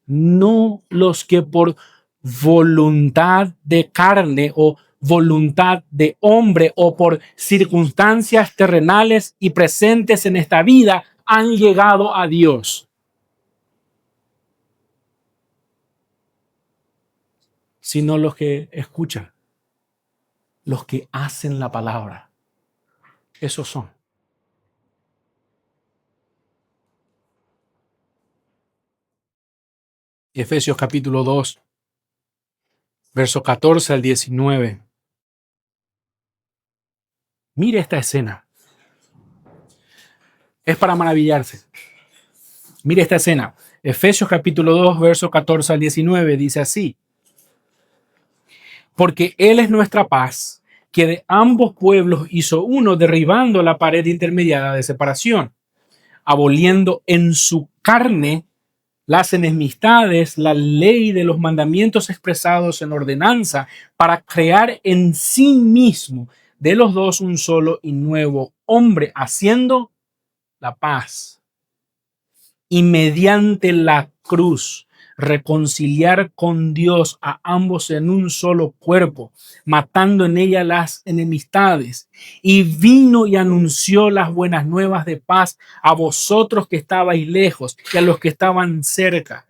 A: No los que por voluntad de carne o voluntad de hombre o por circunstancias terrenales y presentes en esta vida han llegado a Dios, sino los que escuchan, los que hacen la palabra. Esos son. Efesios capítulo 2, verso 14 al 19. Mire esta escena. Es para maravillarse. Mire esta escena. Efesios capítulo 2, verso 14 al 19 dice así. Porque Él es nuestra paz, que de ambos pueblos hizo uno, derribando la pared intermediada de separación, aboliendo en su carne las enemistades, la ley de los mandamientos expresados en ordenanza, para crear en sí mismo de los dos un solo y nuevo hombre, haciendo la paz. Y mediante la cruz reconciliar con Dios a ambos en un solo cuerpo, matando en ella las enemistades. Y vino y anunció las buenas nuevas de paz a vosotros que estabais lejos y a los que estaban cerca.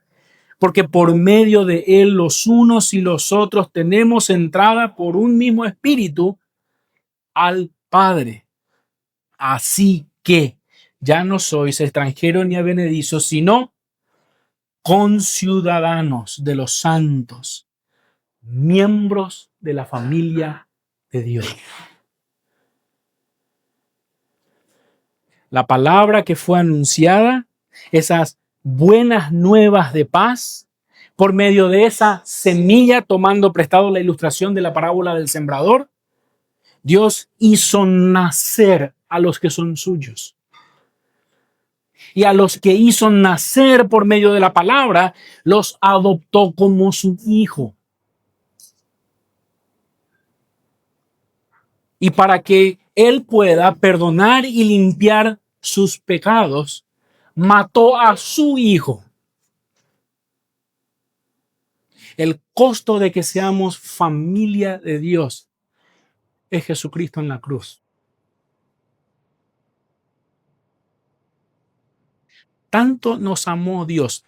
A: Porque por medio de él los unos y los otros tenemos entrada por un mismo espíritu al Padre. Así que ya no sois extranjeros ni advenedizos, sino conciudadanos de los santos, miembros de la familia de Dios. La palabra que fue anunciada, esas buenas nuevas de paz, por medio de esa semilla, tomando prestado la ilustración de la parábola del sembrador, Dios hizo nacer a los que son suyos. Y a los que hizo nacer por medio de la palabra, los adoptó como su hijo. Y para que Él pueda perdonar y limpiar sus pecados, mató a su hijo. El costo de que seamos familia de Dios es Jesucristo en la cruz. Tanto nos amó Dios,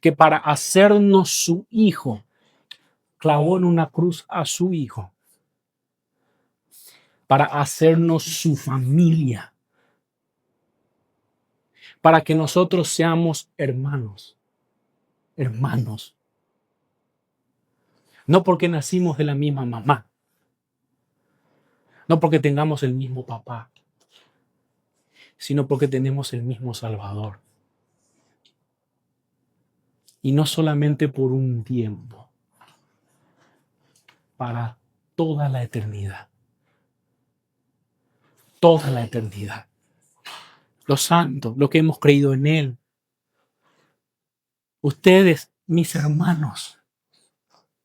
A: que para hacernos su hijo, clavó en una cruz a su hijo, para hacernos su familia, para que nosotros seamos hermanos. No porque nacimos de la misma mamá, no porque tengamos el mismo papá, sino porque tenemos el mismo Salvador. Y no solamente por un tiempo, para toda la eternidad. Toda la eternidad. Los santos, los que hemos creído en Él. Ustedes, mis hermanos,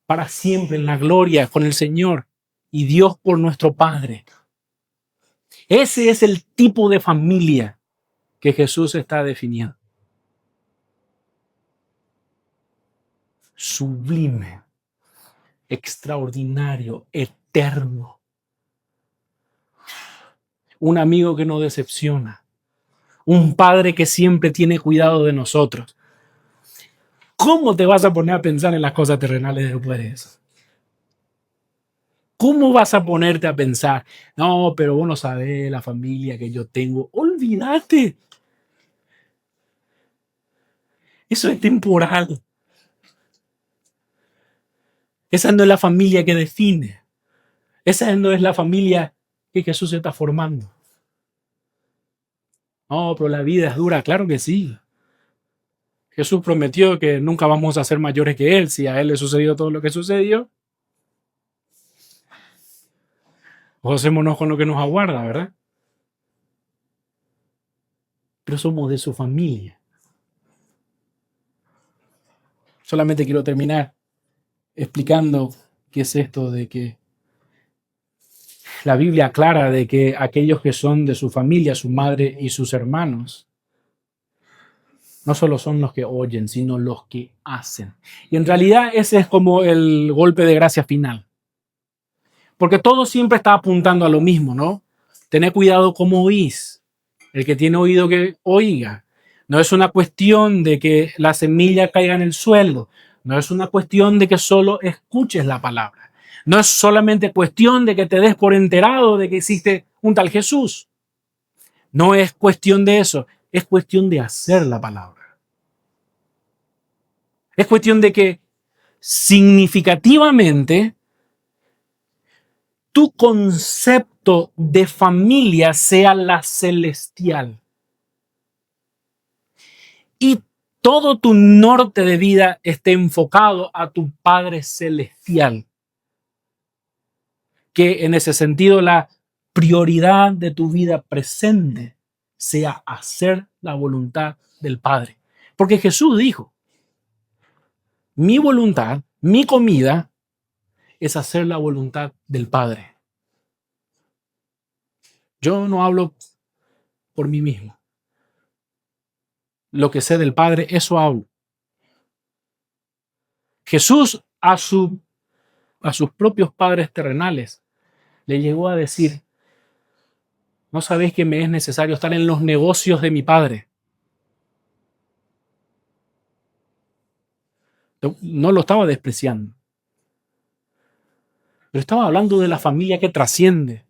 A: para siempre en la gloria con el Señor y Dios por nuestro Padre. Ese es el tipo de familia que Jesús está definiendo. Sublime, extraordinario, eterno. eterno. Un amigo que no decepciona. Un padre que siempre tiene cuidado de nosotros. ¿Cómo te vas a poner a pensar en las cosas terrenales después de eso? ¿Cómo vas a ponerte a pensar? No, pero vos no sabés la familia que yo tengo. Olvídate. Eso es temporal. Esa no es la familia que define. Esa no es la familia que Jesús está formando. No, pero la vida es dura. Claro que sí. Jesús prometió que nunca vamos a ser mayores que Él. Si a Él le sucedió todo lo que sucedió, gocémonos con lo que nos aguarda, ¿verdad? Pero somos de su familia. Solamente quiero terminar explicando qué es esto de que la Biblia aclara de que aquellos que son de su familia, su madre y sus hermanos, no solo son los que oyen, sino los que hacen. Y en realidad ese es como el golpe de gracia final. Porque todo siempre está apuntando a lo mismo, ¿no? Tened cuidado cómo oís. El que tiene oído que oiga. No es una cuestión de que la semilla caiga en el suelo. No es una cuestión de que solo escuches la palabra. No es solamente cuestión de que te des por enterado de que existe un tal Jesús. No es cuestión de eso. Es cuestión de hacer la palabra. Es cuestión de que significativamente tu concepto de familia sea la celestial. Y todo tu norte de vida esté enfocado a tu Padre celestial. Que en ese sentido la prioridad de tu vida presente sea hacer la voluntad del Padre. Porque Jesús dijo, mi voluntad, mi comida, es hacer la voluntad del Padre. Yo no hablo por mí mismo. Lo que sé del Padre, eso hablo. Jesús a sus propios padres terrenales le llegó a decir, ¿no sabéis que me es necesario estar en los negocios de mi Padre? No lo estaba despreciando. Pero estaba hablando de la familia que trasciende,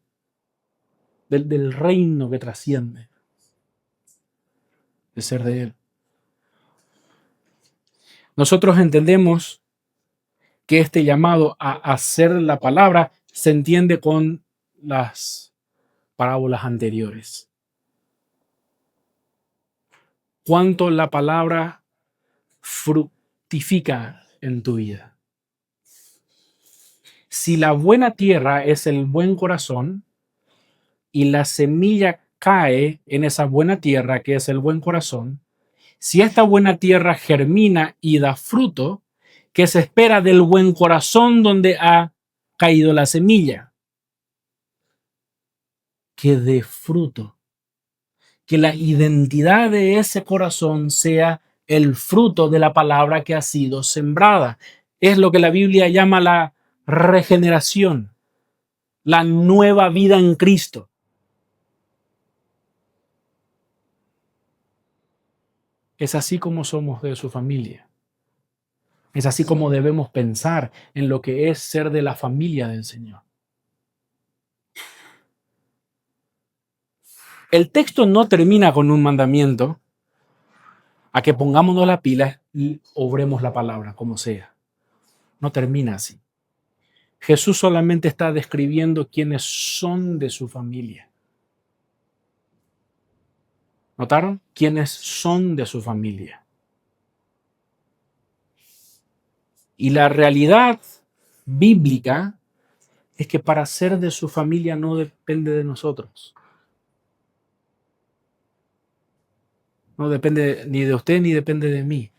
A: del reino que trasciende, de ser de Él. Nosotros entendemos que este llamado a hacer la palabra se entiende con las parábolas anteriores. Cuánto la palabra fructifica en tu vida. Si la buena tierra es el buen corazón y la semilla cae en esa buena tierra que es el buen corazón, si esta buena tierra germina y da fruto, ¿qué se espera del buen corazón donde ha caído la semilla? Que dé fruto. Que la identidad de ese corazón sea el fruto de la palabra que ha sido sembrada. Es lo que la Biblia llama la regeneración, la nueva vida en Cristo. Es así como somos de su familia. Es así como debemos pensar en lo que es ser de la familia del Señor. El texto no termina con un mandamiento a que pongámonos la pila y obremos la palabra, como sea. No termina así. Jesús solamente está describiendo quiénes son de su familia. ¿Notaron? Quiénes son de su familia. Y la realidad bíblica es que para ser de su familia no depende de nosotros. No depende ni de usted ni depende de mí.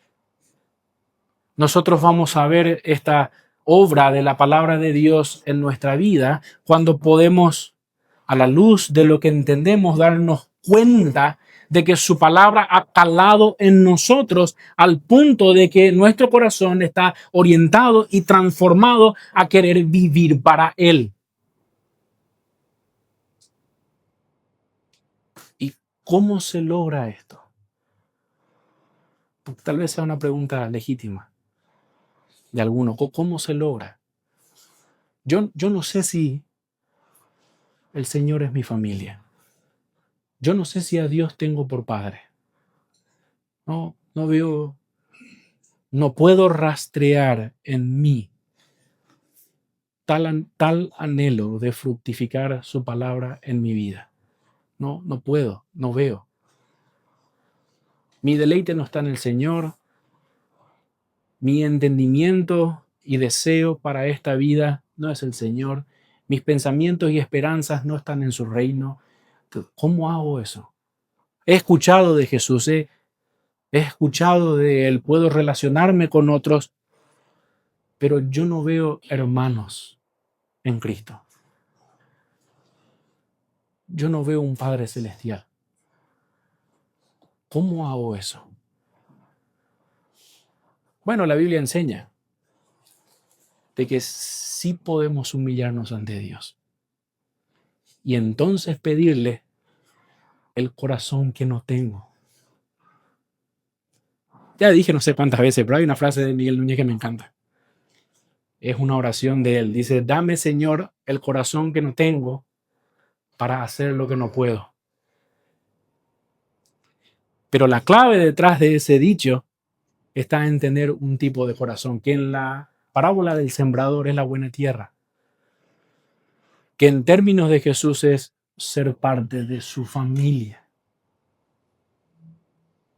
A: Nosotros vamos a ver esta obra de la palabra de Dios en nuestra vida cuando podemos, a la luz de lo que entendemos, darnos cuenta de que su palabra ha calado en nosotros al punto de que nuestro corazón está orientado y transformado a querer vivir para Él. ¿Cómo se logra esto? Tal vez sea una pregunta legítima de alguno. ¿Cómo se logra? Yo no sé si el Señor es mi familia. Yo no sé si a Dios tengo por padre. No veo, no puedo rastrear en mí tal anhelo de fructificar su palabra en mi vida. No puedo, no veo. Mi deleite no está en el Señor. Mi entendimiento y deseo para esta vida no es el Señor. Mis pensamientos y esperanzas no están en su reino. ¿Cómo hago eso? He escuchado de Jesús, he escuchado de Él, puedo relacionarme con otros, pero yo no veo hermanos en Cristo. Yo no veo un Padre Celestial. ¿Cómo hago eso? Bueno, la Biblia enseña de que sí podemos humillarnos ante Dios y entonces pedirle el corazón que no tengo. Ya dije no sé cuántas veces, pero hay una frase de Miguel Núñez que me encanta. Es una oración de él. Dice, dame, Señor, el corazón que no tengo para hacer lo que no puedo. Pero la clave detrás de ese dicho está en tener un tipo de corazón, que en la parábola del sembrador es la buena tierra, que en términos de Jesús es ser parte de su familia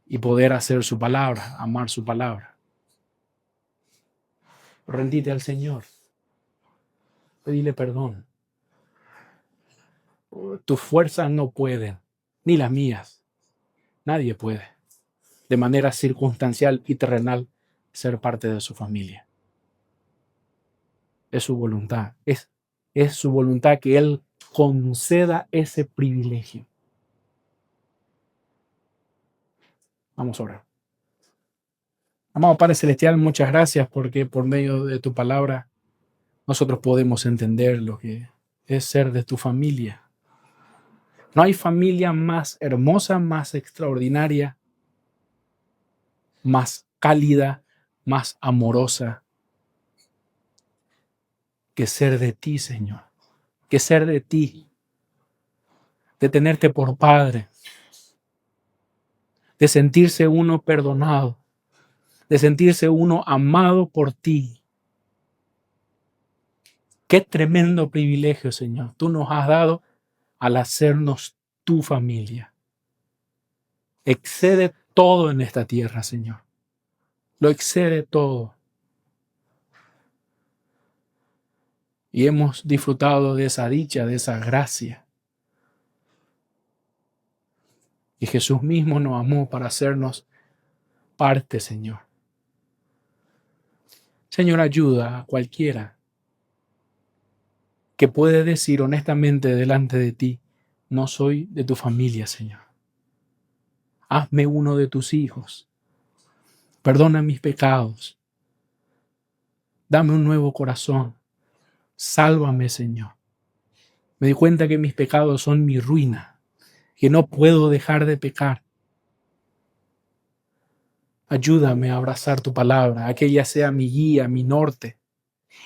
A: y poder hacer su palabra, amar su palabra. Rendite al Señor, pedile perdón. Tus fuerzas no pueden, ni las mías. Nadie puede, de manera circunstancial y terrenal, ser parte de su familia. Es su voluntad, es su voluntad que Él conceda ese privilegio. Vamos a orar. Amado Padre Celestial, muchas gracias porque por medio de tu palabra nosotros podemos entender lo que es ser de tu familia. No hay familia más hermosa, más extraordinaria, más cálida, más amorosa que ser de ti, Señor. Que ser de ti, de tenerte por Padre, de sentirse uno perdonado, de sentirse uno amado por ti. Qué tremendo privilegio, Señor, tú nos has dado al hacernos tu familia. Excede todo en esta tierra, Señor. Lo excede todo. Y hemos disfrutado de esa dicha, de esa gracia. Y Jesús mismo nos amó para hacernos parte, Señor. Señor, ayuda a cualquiera que puede decir honestamente delante de ti, no soy de tu familia, Señor. Hazme uno de tus hijos. Perdona mis pecados. Dame un nuevo corazón. Sálvame, Señor. Me di cuenta que mis pecados son mi ruina, que no puedo dejar de pecar. Ayúdame a abrazar tu palabra, a que ella sea mi guía, mi norte,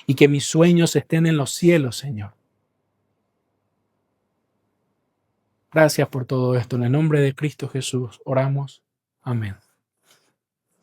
A: y que mis sueños estén en los cielos, Señor. Gracias por todo esto. En el nombre de Cristo Jesús oramos. Amén.